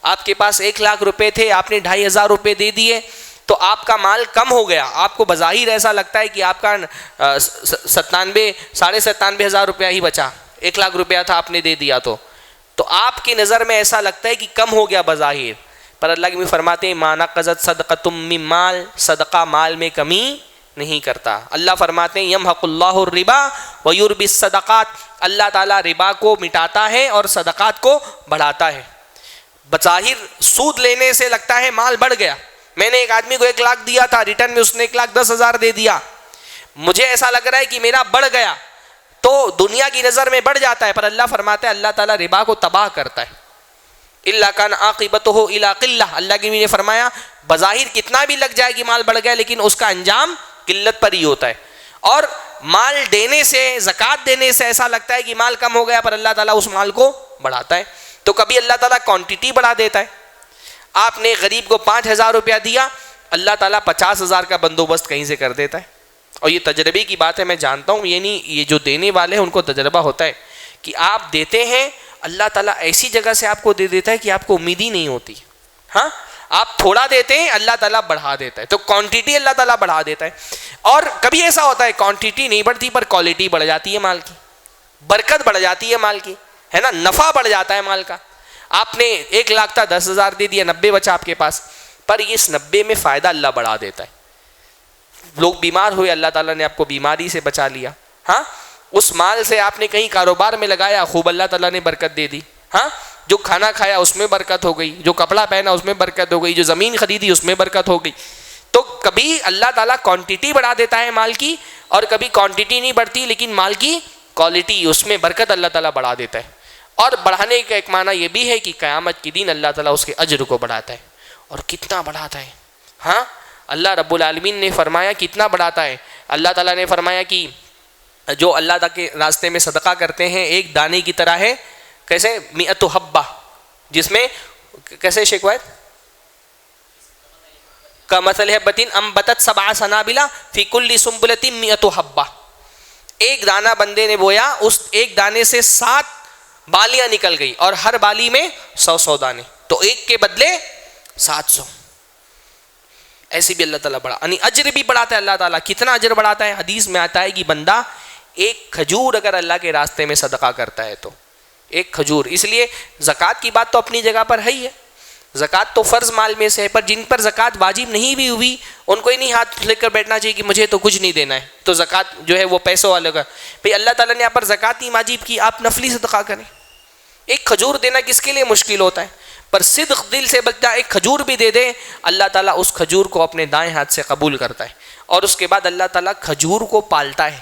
[SPEAKER 2] آپ کے پاس 1,00,000 روپے تھے، آپ نے 2,500 روپے دے دیے تو آپ کا مال کم ہو گیا. آپ کو بظاہر ایسا لگتا ہے کہ آپ کا 97,500 روپیہ ہی بچا، 1,00,000 روپیہ تھا آپ نے دے دیا تو آپ کی نظر میں ایسا لگتا ہے کہ کم ہو گیا بظاہر. پر اللہ کے فرماتے ہیں ما نقضت صدقۃ من مال، صدقہ مال میں کمی نہیں کرتا. اللہ فرماتے ہیں یمحق اللہ الربا ویربی الصدقات، اللہ تعالیٰ ربا کو مٹاتا ہے اور صدقات کو بڑھاتا ہے. بظاہر سود لینے سے لگتا ہے مال بڑھ گیا. میں نے ایک آدمی کو 1,00,000 دیا تھا، ریٹرن میں اس نے 1,10,000 دے دیا، مجھے ایسا لگ رہا ہے کہ میرا بڑھ گیا، تو دنیا کی نظر میں بڑھ جاتا ہے. پر اللہ فرماتا ہے اللہ تعالیٰ ربا کو تباہ کرتا ہے. الا کان عاقبتہ الی قلہ، اللہ کے نبی نے فرمایا بظاہر کتنا بھی لگ جائے کہ مال بڑھ گیا لیکن اس کا انجام قلت پر ہی ہوتا ہے. اور مال دینے سے، زکوٰۃ دینے سے ایسا لگتا ہے کہ مال کم ہو گیا، پر اللہ تعالیٰ اس مال کو بڑھاتا ہے. تو کبھی اللہ تعالیٰ کوانٹٹی بڑھا دیتا ہے. آپ نے غریب کو 5,000 روپیہ دیا، اللہ تعالیٰ 50,000 کا بندوبست کہیں سے کر دیتا ہے. اور یہ تجربے کی بات ہے، میں جانتا ہوں، یعنی یہ جو دینے والے ہیں ان کو تجربہ ہوتا ہے کہ آپ دیتے ہیں اللہ تعالیٰ ایسی جگہ سے آپ کو دے دیتا ہے کہ آپ کو امید ہی نہیں ہوتی. ہاں، آپ تھوڑا دیتے ہیں اللہ تعالیٰ بڑھا دیتا ہے. تو کوانٹٹی اللہ تعالیٰ بڑھا دیتا ہے. اور کبھی ایسا ہوتا ہے کوانٹٹی نہیں بڑھتی پر کوالٹی بڑھ جاتی ہے مال کی، برکت بڑھ جاتی ہے مال کی، ہے نا، نفع بڑھ جاتا ہے مال کا. آپ نے 1,00,000 تھا، 10,000 دے دیا، 90 بچا آپ کے پاس، پر اس 90 میں فائدہ اللہ بڑھا دیتا ہے. لوگ بیمار ہوئے، اللہ تعالیٰ نے آپ کو بیماری سے بچا لیا. ہاں، اس مال سے آپ نے کہیں کاروبار میں لگایا، خوب اللہ تعالیٰ نے برکت دے دی. ہاں، جو کھانا کھایا اس میں برکت ہو گئی، جو کپڑا پہنا اس میں برکت ہو گئی، جو زمین خریدی اس میں برکت ہو گئی. تو کبھی اللہ تعالیٰ کوانٹٹی بڑھا دیتا ہے مال کی، اور کبھی کوانٹٹی نہیں بڑھتی لیکن مال کی کوالٹی، اس میں برکت اللہ تعالیٰ بڑھا دیتا ہے. اور بڑھانے کا ایک معنی یہ بھی ہے کہ قیامت کے دن اللہ تعالیٰ اس کے اجر کو بڑھاتا ہے. اور کتنا بڑھاتا ہے؟ ہاں، اللہ رب العالمین نے فرمایا کتنا بڑھاتا ہے. اللہ تعالیٰ نے فرمایا کہ جو اللہ تعالیٰ کے راستے میں صدقہ کرتے ہیں ایک دانے کی طرح ہے. کیسے؟ مئۃ حبہ، جس میں کیسے شیخوائد کمثل حبۃ انبتت سبع سنابل فی کل سنبلۃ مئۃ حبہ. ایک دانہ بندے نے بویا، اس ایک دانے سے 7 بالیاں نکل گئی، اور ہر بالی میں 100 دانے، تو ایک کے بدلے 700. ایسی بھی اللہ تعالیٰ بڑھا، یعنی اجر بھی بڑھاتا ہے اللہ تعالیٰ. کتنا اجر بڑھاتا ہے؟ حدیث میں آتا ہے کہ بندہ ایک کھجور اگر اللہ کے راستے میں صدقہ کرتا ہے تو ایک کھجور. اس لیے زکوٰۃ کی بات تو اپنی جگہ پر ہے ہی ہے، زکوٰۃ تو فرض مال میں سے ہے، پر جن پر زکوٰۃ واجب نہیں بھی ہوئی ان کو ہی نہیں ہاتھ لے کر بیٹھنا چاہیے کہ مجھے تو کچھ نہیں دینا ہے، تو زکوٰۃ جو ہے وہ پیسوں والے کا. بھئی اللہ تعالیٰ نے یہاں پر زکوٰۃ نہیں واجب کی، آپ نفلی صدقہ کریں. ایک کھجور دینا کس کے لیے مشکل ہوتا ہے؟ پر صدق دل سے بچہ ایک کھجور بھی دے دے، اللہ تعالیٰ اس کھجور کو اپنے دائیں ہاتھ سے قبول کرتا ہے. اور اس کے بعد اللہ تعالیٰ کھجور کو پالتا ہے.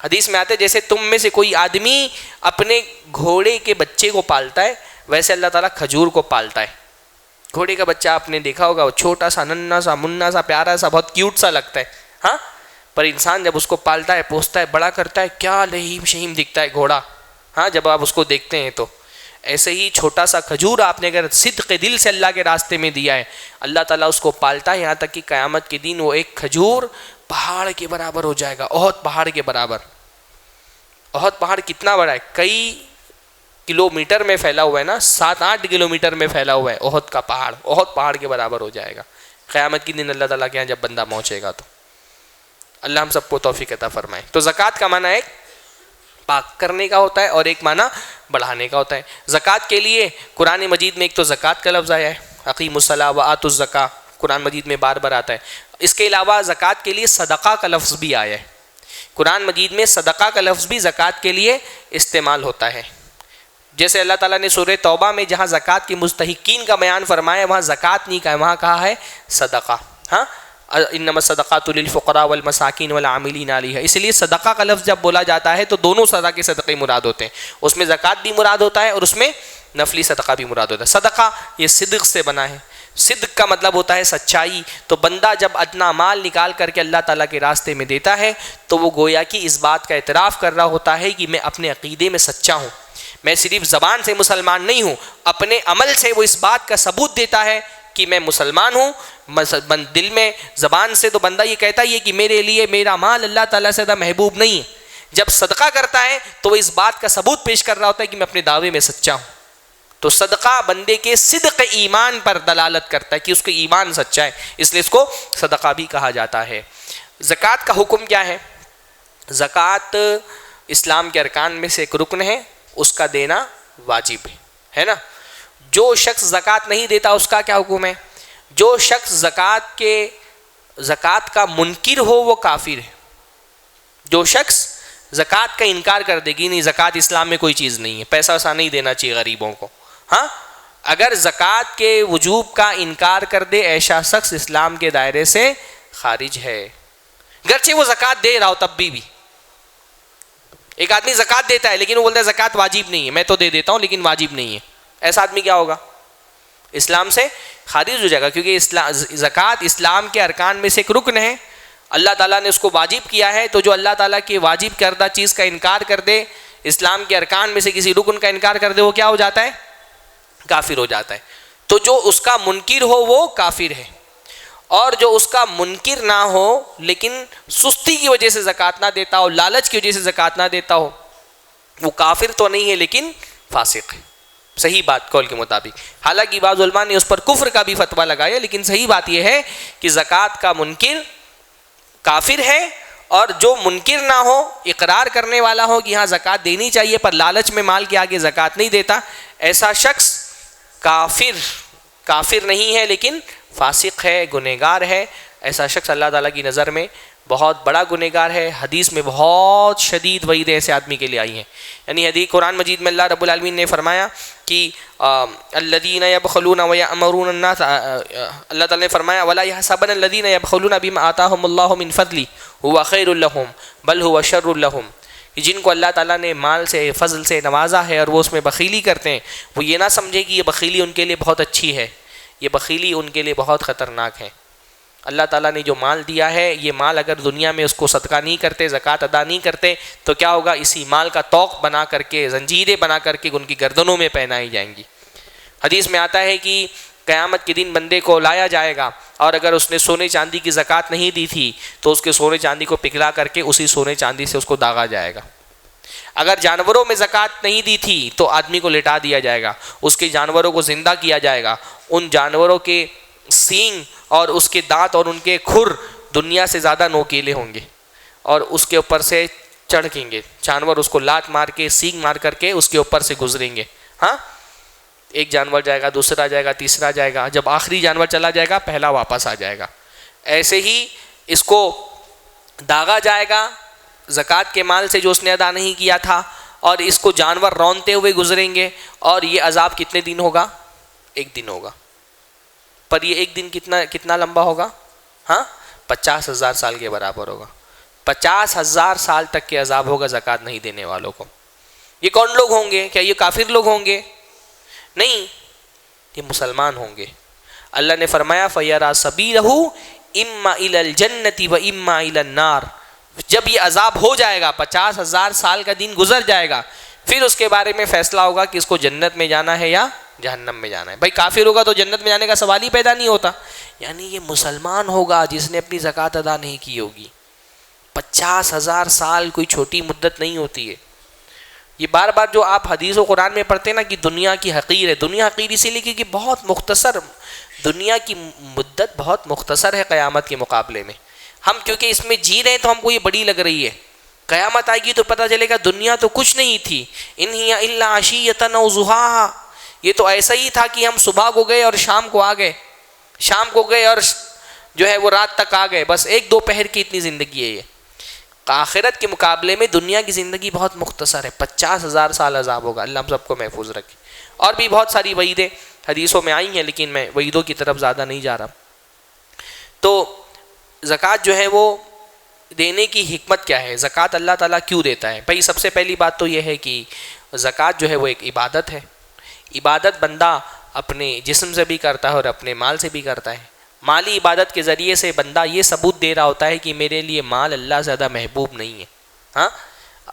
[SPEAKER 2] حدیث میں آتا ہے جیسے تم میں سے کوئی آدمی اپنے گھوڑے کے بچے کو پالتا ہے، ویسے اللہ تعالیٰ کھجور کو پالتا ہے. گھوڑے کا بچہ آپ نے دیکھا ہوگا، وہ چھوٹا سا ننھا سا منا سا پیارا سا بہت کیوٹ سا لگتا ہے، ہاں، پر انسان جب اس کو پالتا ہے، پوستا ہے، بڑا کرتا ہے، کیا لہیم شہیم دکھتا ہے گھوڑا، ہاں، جب آپ اس کو دیکھتے ہیں تو. ایسے ہی چھوٹا سا کھجور آپ نے اگر صدق دل سے اللہ کے راستے میں دیا ہے، اللہ تعالیٰ اس کو پالتا ہے، یہاں تک کہ قیامت کے دن وہ ایک کھجور پہاڑ کے برابر ہو جائے گا. احد پہاڑ کے برابر. احد پہاڑ کتنا بڑا ہے؟ کئی کلومیٹر میں پھیلا ہوا ہے نا، 7-8 کلومیٹر میں پھیلا ہوا ہے احد کا پہاڑ. احد پہاڑ کے برابر ہو جائے گا قیامت کے دن اللہ تعالیٰ کے یہاں جب بندہ پہنچے گا. تو اللہ ہم سب کو توفیق عطا فرمائے. تو زکوٰۃ کا معنی ایک پاک کرنے کا ہوتا ہے اور ایک معنی بڑھانے کا ہوتا ہے. زکوٰۃ کے لیے قرآن مجید میں ایک تو زکوٰۃ کا لفظ آیا ہے، اقیموا الصلاۃ وآتوا الزکاۃ، قرآن مجید میں بار بار آتا ہے. اس کے علاوہ زکوٰۃ کے لیے صدقہ کا لفظ بھی آیا ہے. قرآن مجید میں صدقہ کا لفظ بھی زکوٰۃ کے لیے استعمال ہوتا ہے. جیسے اللہ تعالیٰ نے سورہ توبہ میں جہاں زکوٰۃ کے مستحقین کا بیان فرمایا، وہاں زکوٰۃ نہیں کہا، وہاں کہا ہے صدقہ. ہاں، انما الصدقات للفقراء والمساکین والعاملین علیہا. اس لیے صدقہ کا لفظ جب بولا جاتا ہے تو دونوں صدقہ کے صدقے مراد ہوتے ہیں. اس میں زکوٰۃ بھی مراد ہوتا ہے اور اس میں نفلی صدقہ بھی مراد ہوتا ہے. صدقہ یہ صدق سے بنا ہے. صدق کا مطلب ہوتا ہے سچائی. تو بندہ جب ادنا مال نکال کر کے اللہ تعالیٰ کے راستے میں دیتا ہے تو وہ گویا کہ اس بات کا اعتراف کر رہا ہوتا ہے کہ میں اپنے عقیدے میں سچا ہوں. میں صرف زبان سے مسلمان نہیں ہوں، اپنے عمل سے وہ اس بات کا ثبوت دیتا ہے کہ میں مسلمان ہوں. دل میں زبان سے تو بندہ یہ کہتا ہی ہے کہ میرے لیے میرا مال اللہ تعالیٰ سے زیادہ محبوب نہیں ہے. جب صدقہ کرتا ہے تو وہ اس بات کا ثبوت پیش کر رہا ہوتا ہے کہ میں اپنے دعوے میں سچا ہوں. تو صدقہ بندے کے صدق ایمان پر دلالت کرتا ہے کہ اس کا ایمان سچا ہے، اس لیے اس کو صدقہ بھی کہا جاتا ہے. زکوٰۃ کا حکم کیا ہے؟ زکوٰۃ اسلام کے ارکان میں سے ایک رکن ہے، اس کا دینا واجب ہے نا. جو شخص زکوٰۃ نہیں دیتا اس کا کیا حکم ہے؟ جو شخص زکوٰۃ کا منکر ہو وہ کافر ہے. جو شخص زکوٰۃ کا انکار کر دے گی نہیں زکوٰۃ اسلام میں کوئی چیز نہیں ہے، پیسہ ویسا نہیں دینا چاہیے غریبوں کو، ہاں، اگر زکوٰۃ کے وجوب کا انکار کر دے ایسا شخص اسلام کے دائرے سے خارج ہے. گرچہ وہ زکوٰۃ دے رہا ہو تب بھی. ایک آدمی زکوٰۃ دیتا ہے لیکن وہ بولتا ہے زکوٰۃ واجب نہیں ہے، میں تو دے دیتا ہوں لیکن واجب نہیں ہے. ایسا آدمی کیا ہوگا؟ اسلام سے خارج ہو جائے گا، کیونکہ زکوٰۃ اسلام کے ارکان میں سے ایک رکن ہے. اللہ تعالیٰ نے اس کو واجب کیا ہے، تو جو اللہ تعالیٰ کے واجب کردہ چیز کا انکار کر دے، اسلام کے ارکان میں سے کسی رکن کا انکار کر دے، وہ کیا ہو جاتا ہے؟ کافر ہو جاتا ہے. تو جو اس کا منکر ہو وہ کافر ہے، اور جو اس کا منکر نہ ہو لیکن سستی کی وجہ سے زکوٰۃ نہ دیتا ہو، لالچ کی وجہ سے زکوٰۃ نہ دیتا ہو، وہ کافر تو نہیں ہے لیکن فاسق ہے. صحیح بات قول کے مطابق. حالانکہ بعض علماء نے اس پر کفر کا بھی فتویٰ لگایا، لیکن صحیح بات یہ ہے کہ زکوٰۃ کا منکر کافر ہے، اور جو منکر نہ ہو، اقرار کرنے والا ہو کہ ہاں زکوٰۃ دینی چاہیے پر لالچ میں مال کے آگے زکوٰۃ نہیں دیتا، ایسا شخص کافر نہیں ہے لیکن فاسق ہے، گنہگار ہے. ایسا شخص اللہ تعالیٰ کی نظر میں بہت بڑا گنہگار ہے. حدیث میں بہت شدید وعیدیں ایسے آدمی کے لیے آئی ہیں. یعنی حدیث قرآن مجید میں اللہ رب العالمین نے فرمایا کہ الذین یبخلون ویأمرون الناس، اللہ تعالیٰ نے فرمایا ولا یحسبن الذین یبخلون بما آتاہم اللہ من فضلہ ھو خیر لہم بل ھو شر لہم، جن کو اللہ تعالیٰ نے مال سے فضل سے نوازا ہے اور وہ اس میں بخیلی کرتے ہیں، وہ یہ نہ سمجھے کہ یہ بخیلی ان کے لیے بہت اچھی ہے، یہ بخیلی ان کے لیے بہت خطرناک ہے. اللہ تعالیٰ نے جو مال دیا ہے، یہ مال اگر دنیا میں اس کو صدقہ نہیں کرتے، زکوٰۃ ادا نہیں کرتے، تو کیا ہوگا؟ اسی مال کا طوق بنا کر کے، زنجیریں بنا کر کے ان کی گردنوں میں پہنائی جائیں گی. حدیث میں آتا ہے کہ قیامت کے دن بندے کو لایا جائے گا، اور اگر اس نے سونے چاندی کی زکوٰۃ نہیں دی تھی تو اس کے سونے چاندی کو پگھلا کر کے اسی سونے چاندی سے اس کو داغا جائے گا. اگر جانوروں میں زکوٰۃ نہیں دی تھی تو آدمی کو لٹا دیا جائے گا، اس کے جانوروں کو زندہ کیا جائے گا، ان جانوروں کے سینگ اور اس کے دانت اور ان کے کھر دنیا سے زیادہ نوکیلے ہوں گے، اور اس کے اوپر سے چڑھیں گے جانور، اس کو لات مار کے سینگ مار کر کے اس کے اوپر سے گزریں گے. ہاں، ایک جانور جائے گا، دوسرا جائے گا، تیسرا جائے گا، جب آخری جانور چلا جائے گا پہلا واپس آ جائے گا. ایسے ہی اس کو داغا جائے گا زکوٰۃ کے مال سے جو اس نے ادا نہیں کیا تھا، اور اس کو جانور رونتے ہوئے گزریں گے. اور یہ عذاب کتنے دن ہوگا؟ ایک دن ہوگا. پر یہ ایک دن کتنا لمبا ہوگا؟ ہاں، 50,000 سال کے برابر ہوگا. 50,000 سال تک کے عذاب ہوگا زکوٰۃ نہیں دینے والوں کو. یہ کون لوگ ہوں گے؟ کیا یہ کافر لوگ ہوں گے؟ نہیں، یہ مسلمان ہوں گے. اللہ نے فرمایا فَيَرَى سَبِيلَهُ إِمَّا إِلَى الْجَنَّةِ وَإِمَّا إِلَى النَّارِ. جب یہ عذاب ہو جائے گا، 50,000 سال کا دن گزر جائے گا، پھر اس کے بارے میں فیصلہ ہوگا کہ اس کو جنت میں جانا ہے یا جہنم میں جانا ہے. بھائی کافر ہوگا تو جنت میں جانے کا سوال ہی پیدا نہیں ہوتا. یعنی یہ مسلمان ہوگا جس نے اپنی زکوٰۃ ادا نہیں کی ہوگی. 50,000 سال کوئی چھوٹی مدت نہیں ہوتی ہے. یہ بار بار جو آپ حدیث و قرآن میں پڑھتے ہیں نا کہ دنیا کی حقیر ہے، دنیا حقیر اسی لیے کہ بہت مختصر، دنیا کی مدت بہت مختصر ہے قیامت کے مقابلے میں. ہم کیونکہ اس میں جی رہے ہیں تو ہم کو یہ بڑی لگ رہی ہے. قیامت آئے گی تو پتہ چلے گا دنیا تو کچھ نہیں تھی. ان ہی الا عشیۃ او ضحاھا، یہ تو ایسا ہی تھا کہ ہم صبح کو گئے اور شام کو آ گئے، شام کو گئے اور جو ہے وہ رات تک آ گئے. بس ایک دو پہر کی اتنی زندگی ہے یہ. آخرت کے مقابلے میں دنیا کی زندگی بہت مختصر ہے. 50,000 سال عذاب ہوگا. اللہ ہم سب کو محفوظ رکھے. اور بھی بہت ساری وعیدیں حدیثوں میں آئی ہیں، لیکن میں وعیدوں کی طرف زیادہ نہیں جا رہا. تو زکوٰۃ جو ہے وہ دینے کی حکمت کیا ہے؟ زکوٰۃ اللہ تعالیٰ کیوں دیتا ہے؟ بھائی سب سے پہلی بات تو یہ ہے کہ زکوٰۃ جو ہے وہ ایک عبادت ہے. عبادت بندہ اپنے جسم سے بھی کرتا ہے اور اپنے مال سے بھی کرتا ہے. مالی عبادت کے ذریعے سے بندہ یہ ثبوت دے رہا ہوتا ہے کہ میرے لیے مال اللہ سے زیادہ محبوب نہیں ہے. ہاں،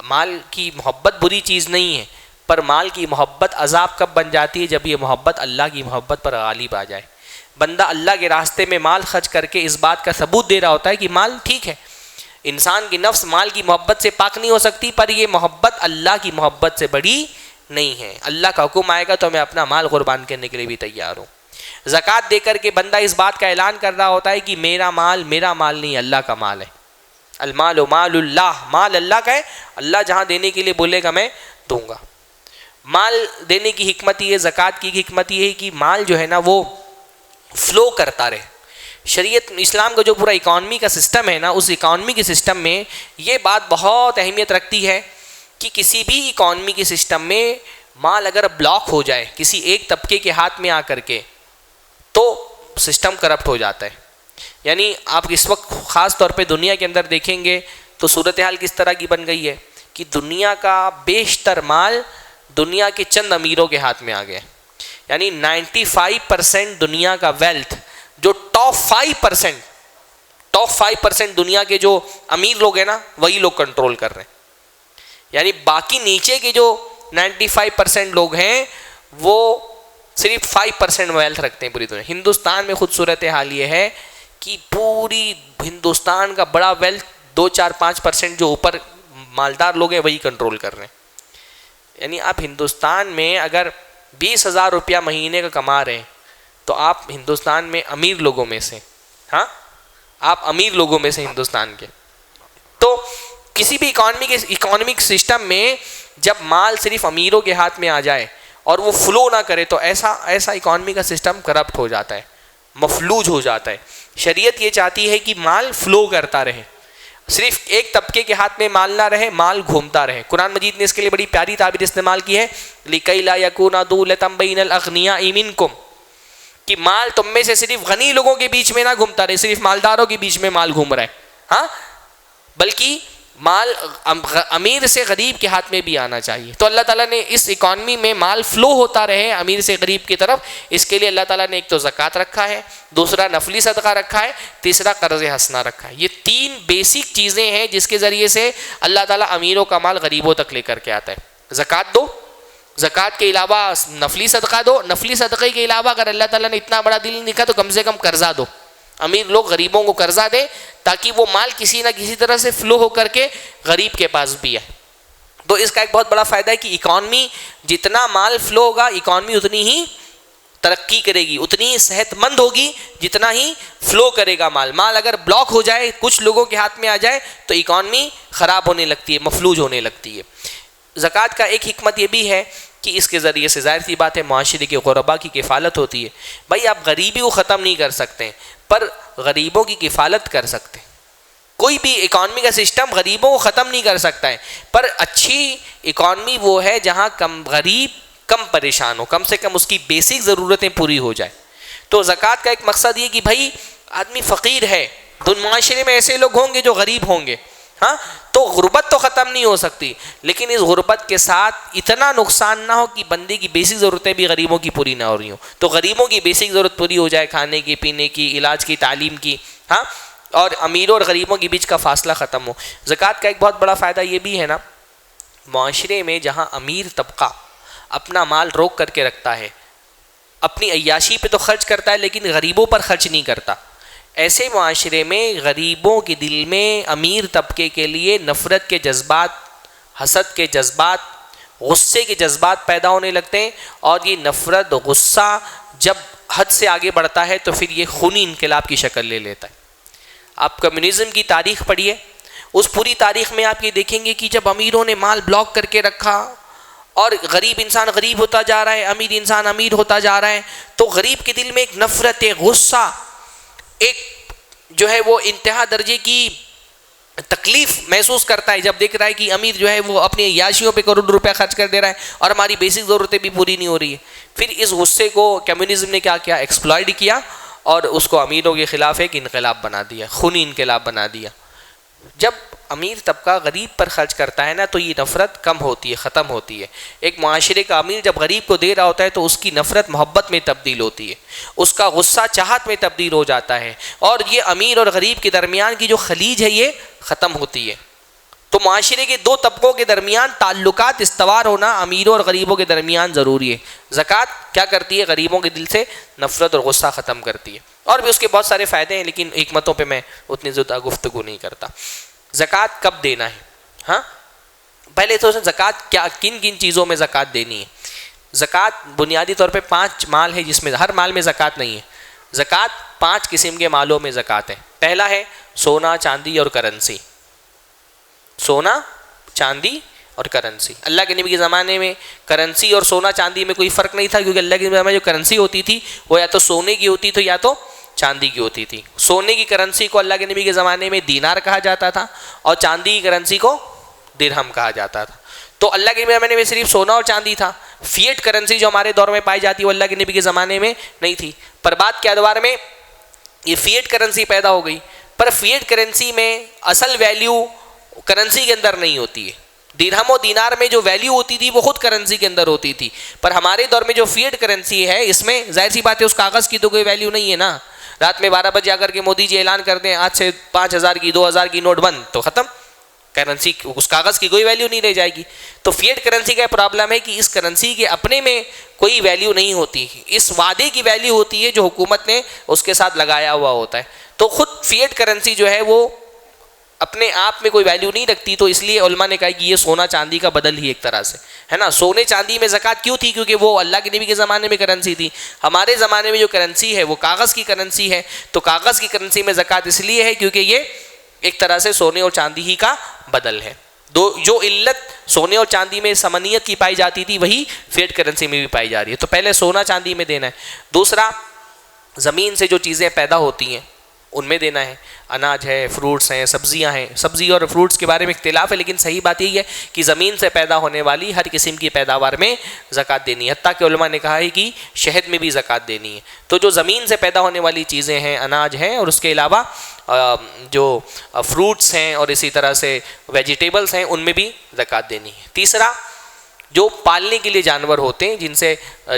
[SPEAKER 2] مال کی محبت بری چیز نہیں ہے، پر مال کی محبت عذاب کب بن جاتی ہے؟ جب یہ محبت اللہ کی محبت پر غالب آ جائے. بندہ اللہ کے راستے میں مال خرچ کر کے اس بات کا ثبوت دے رہا ہوتا ہے کہ مال ٹھیک ہے. انسان کی نفس مال کی محبت سے پاک نہیں ہو سکتی، پر یہ محبت اللہ کی محبت سے بڑی نہیں ہے. اللہ کا حکم آئے گا تو میں اپنا مال قربان کرنے کے لیے بھی تیار ہوں. زکوٰۃ دے کر کے بندہ اس بات کا اعلان کر رہا ہوتا ہے کہ میرا مال نہیں، اللہ کا مال ہے. المال مال اللہ، مال اللہ کا ہے. اللہ جہاں دینے کے لیے بولے گا میں دوں گا. مال دینے کی حکمت یہ، زکوٰۃ کی حکمت یہ ہے کہ مال جو ہے نا وہ فلو کرتا رہے. شریعت اسلام کا جو پورا اکانومی کا سسٹم ہے نا، اس اکانومی کے سسٹم میں یہ بات بہت اہمیت رکھتی ہے کہ کسی بھی اکانومی کے سسٹم میں مال اگر بلاک ہو جائے کسی ایک طبقے کے ہاتھ میں آ کر کے تو سسٹم کرپٹ ہو جاتا ہے. یعنی آپ اس وقت خاص طور پہ دنیا کے اندر دیکھیں گے تو صورتحال کس طرح کی بن گئی ہے کہ دنیا کا بیشتر مال دنیا کے چند امیروں کے ہاتھ میں آ گیا. یعنی 95% دنیا کا ویلتھ جو ٹاپ 5% دنیا کے جو امیر لوگ ہیں نا وہی لوگ کنٹرول کر رہے ہیں. یعنی باقی نیچے کے جو 95% لوگ ہیں وہ صرف 5% ویلتھ رکھتے ہیں پوری دنیا. ہندوستان میں خود صورتحال یہ ہے کہ پوری ہندوستان کا بڑا ویلتھ 2-4-5% جو اوپر مالدار لوگ ہیں وہی کنٹرول کر رہے ہیں. یعنی آپ ہندوستان میں اگر 20,000 روپیہ مہینے کا کما رہے ہیں تو آپ ہندوستان میں امیر لوگوں میں سے، ہاں آپ امیر لوگوں میں سے ہندوستان کے. تو کسی بھی اکانومک سسٹم میں جب مال صرف امیروں کے ہاتھ میں آ جائے اور وہ فلو نہ کرے تو ایسا اکانومی کا سسٹم کرپٹ ہو جاتا ہے، مفلوج ہو جاتا ہے. شریعت یہ چاہتی ہے کہ مال فلو کرتا رہے. صرف ایک طبقے کے ہاتھ میں مال نہ رہے، مال گھومتا رہے۔ قرآن مجید نے اس کے لیے بڑی پیاری تعبیر استعمال کی ہے، لِكَيْ لَا يَكُونَ دُولَةً بَيْنَ الْأَغْنِيَاءِ مِنْكُمْ، کہ مال تم میں سے صرف غنی لوگوں کے بیچ میں نہ گھومتا رہے، صرف مالداروں کے بیچ میں مال گھوم رہا ہے، ہاں، بلکہ مال امیر سے غریب کے ہاتھ میں بھی آنا چاہیے۔ تو اللہ تعالیٰ نے اس اکانومی میں مال فلو ہوتا رہے امیر سے غریب کی طرف، اس کے لیے اللہ تعالیٰ نے ایک تو زکوٰۃ رکھا ہے، دوسرا نفلی صدقہ رکھا ہے، تیسرا قرض حسنہ رکھا ہے۔ یہ تین بیسک چیزیں ہیں جس کے ذریعے سے اللہ تعالیٰ امیروں کا مال غریبوں تک لے کر کے آتا ہے۔ زکوٰۃ دو، زکوٰۃ کے علاوہ نفلی صدقہ دو، نفلی صدقے کے علاوہ اگر اللہ تعالیٰ نے اتنا بڑا دل نہیں دکھا تو کم سے کم قرضہ دو، امیر لوگ غریبوں کو قرضہ دے تاکہ وہ مال کسی نہ کسی طرح سے فلو ہو کر کے غریب کے پاس بھی آئے۔ تو اس کا ایک بہت بڑا فائدہ ہے کہ اکانومی، جتنا مال فلو ہوگا اکانومی اتنی ہی ترقی کرے گی، اتنی ہی صحت مند ہوگی جتنا ہی فلو کرے گا مال۔ مال اگر بلاک ہو جائے، کچھ لوگوں کے ہاتھ میں آ جائے تو اکانومی خراب ہونے لگتی ہے، مفلوج ہونے لگتی ہے۔ زکوٰۃ کا ایک حکمت یہ بھی ہے کہ اس کے ذریعے سے ظاہر سی بات ہے معاشرے کے غربا کی کفالت ہوتی ہے۔ بھائی آپ غریبی کو ختم نہیں کر سکتے پر غریبوں کی کفالت کر سکتے ہیں۔ کوئی بھی اکانومی کا سسٹم غریبوں کو ختم نہیں کر سکتا ہے، پر اچھی اکانومی وہ ہے جہاں غریب کم پریشان ہو، کم سے کم اس کی بیسک ضرورتیں پوری ہو جائیں۔ تو زکوٰۃ کا ایک مقصد یہ کہ بھائی آدمی فقیر ہے، تو معاشرے میں ایسے لوگ ہوں گے جو غریب ہوں گے، ہاں، تو غربت تو ختم نہیں ہو سکتی، لیکن اس غربت کے ساتھ اتنا نقصان نہ ہو کہ بندے کی بیسک ضرورتیں بھی غریبوں کی پوری نہ ہو رہی ہوں۔ تو غریبوں کی بیسک ضرورت پوری ہو جائے، کھانے کی، پینے کی، علاج کی، تعلیم کی، ہاں، اور امیروں اور غریبوں کے بیچ کا فاصلہ ختم ہو۔ زکوٰۃ کا ایک بہت بڑا فائدہ یہ بھی ہے نا، معاشرے میں جہاں امیر طبقہ اپنا مال روک کر کے رکھتا ہے، اپنی عیاشی پہ تو خرچ کرتا ہے لیکن غریبوں پر خرچ نہیں کرتا، ایسے معاشرے میں غریبوں کے دل میں امیر طبقے کے لیے نفرت کے جذبات، حسد کے جذبات، غصے کے جذبات پیدا ہونے لگتے ہیں، اور یہ نفرت، غصہ جب حد سے آگے بڑھتا ہے تو پھر یہ خونی انقلاب کی شکل لے لیتا ہے۔ آپ کمیونزم کی تاریخ پڑھیے، اس پوری تاریخ میں آپ یہ دیکھیں گے کہ جب امیروں نے مال بلاک کر کے رکھا اور غریب انسان غریب ہوتا جا رہا ہے، امیر انسان امیر ہوتا جا رہا ہے، تو غریب کے دل میں ایک نفرت، ایک غصہ، ایک جو ہے وہ انتہا درجے کی تکلیف محسوس کرتا ہے جب دیکھ رہا ہے کہ امیر جو ہے وہ اپنی عیاشیوں پہ کروڑ روپیہ خرچ کر دے رہا ہے اور ہماری بیسک ضرورتیں بھی پوری نہیں ہو رہی ہے۔ پھر اس غصے کو کمیونزم نے کیا ایکسپلائٹ کیا اور اس کو امیروں کے خلاف ایک انقلاب بنا دیا، خونی انقلاب بنا دیا۔ جب امیر طبقہ غریب پر خرچ کرتا ہے نا تو یہ نفرت کم ہوتی ہے، ختم ہوتی ہے۔ ایک معاشرے کا امیر جب غریب کو دے رہا ہوتا ہے تو اس کی نفرت محبت میں تبدیل ہوتی ہے، اس کا غصہ چاہت میں تبدیل ہو جاتا ہے، اور یہ امیر اور غریب کے درمیان کی جو خلیج ہے یہ ختم ہوتی ہے۔ تو معاشرے کے دو طبقوں کے درمیان تعلقات استوار ہونا امیروں اور غریبوں کے درمیان ضروری ہے۔ زکوٰۃ کیا کرتی ہے؟ غریبوں کے دل سے نفرت اور غصہ ختم کرتی ہے، اور بھی اس کے بہت سارے فائدے ہیں لیکن حکمتوں پہ میں اتنی زیادہ گفتگو نہیں کرتا۔ زکوٰۃ کب دینا ہے؟ ہاں، پہلے تو زکوٰۃ کیا، کن کن چیزوں میں زکوٰۃ دینی ہے؟ زکوٰۃ بنیادی طور پہ 5 مال ہے جس میں ہر مال میں زکوٰۃ نہیں ہے۔ زکوٰۃ 5 قسم کے مالوں میں زکوٰۃ ہے۔ پہلا ہے سونا، چاندی اور کرنسی۔ سونا، چاندی اور کرنسی۔ اللہ کے نبی کے زمانے میں کرنسی اور سونا چاندی میں کوئی فرق نہیں تھا، کیونکہ اللہ کے زمانے میں جو کرنسی ہوتی تھی وہ یا تو سونے کی ہوتی تھی یا تو چاندی کی ہوتی تھی۔ سونے کی کرنسی کو اللہ کے نبی کے زمانے میں دینار کہا جاتا تھا اور چاندی کی کرنسی کو درہم کہا جاتا تھا۔ تو اللہ کے زمانے میں صرف سونا اور چاندی تھا۔ فیٹ کرنسی جو ہمارے دور میں پائی جاتی ہے وہ اللہ کے نبی کے زمانے میں نہیں تھی، پر بعد کے ادوار میں یہ فیٹ کرنسی پیدا ہو گئی۔ پر فیٹ کرنسی میں اصل ویلیو کرنسی کے اندر نہیں ہوتی ہے، درہم و دینار میں جو ویلیو ہوتی تھی وہ خود کرنسی کے اندر ہوتی تھی، پر ہمارے دور میں جو فیٹ کرنسی ہے اس میں ظاہر سی بات ہے اس کاغذ کی تو کوئی ویلیو نہیں ہے نا۔ رات میں 12 بجے آ کر کے مودی جی اعلان کر دیں آج سے 5000 کی 2000 کی نوٹ بند، تو ختم، کرنسی اس کاغذ کی کوئی ویلیو نہیں رہ جائے گی۔ تو فیٹ کرنسی کا پرابلم ہے کہ اس کرنسی کے اپنے میں کوئی ویلیو نہیں ہوتی، اس وعدے کی ویلیو ہوتی ہے جو حکومت نے اس کے ساتھ لگایا ہوا ہوتا ہے۔ تو خود فیٹ کرنسی جو ہے وہ اپنے آپ میں کوئی ویلیو نہیں رکھتی، تو اس لیے علماء نے کہا کہ یہ سونا چاندی کا بدل ہی ایک طرح سے ہے نا۔ سونے چاندی میں زکوٰۃ کیوں تھی؟ کیونکہ وہ اللہ کے نبی کے زمانے میں کرنسی تھی۔ ہمارے زمانے میں جو کرنسی ہے وہ کاغذ کی کرنسی ہے، تو کاغذ کی کرنسی میں زکوٰۃ اس لیے ہے کیونکہ یہ ایک طرح سے سونے اور چاندی ہی کا بدل ہے۔ جو علت سونے اور چاندی میں ثمنیت کی پائی جاتی تھی وہی فیٹ کرنسی میں بھی پائی جا رہی ہے۔ تو پہلے سونا چاندی میں دینا ہے۔ دوسرا، زمین سے جو چیزیں پیدا ہوتی ہیں ان میں دینا ہے. اناج ہے، فروٹس ہیں، سبزیاں ہیں. سبزی اور فروٹس کے بارے میں اختلاف ہے، لیکن صحیح بات یہی ہے کہ زمین سے پیدا ہونے والی ہر قسم کی پیداوار میں زکوٰۃ دینی ہے. حتیٰ کہ علماء نے کہا ہے کہ شہد میں بھی زکوٰۃ دینی ہے. تو جو زمین سے پیدا ہونے والی چیزیں ہیں، اناج ہیں، اور اس کے علاوہ جو فروٹس ہیں اور اسی طرح سے ویجیٹیبلس ہیں، ان میں بھی زکوٰۃ دینی ہے. تیسرا، جو پالنے کے لیے جانور ہوتے ہیں،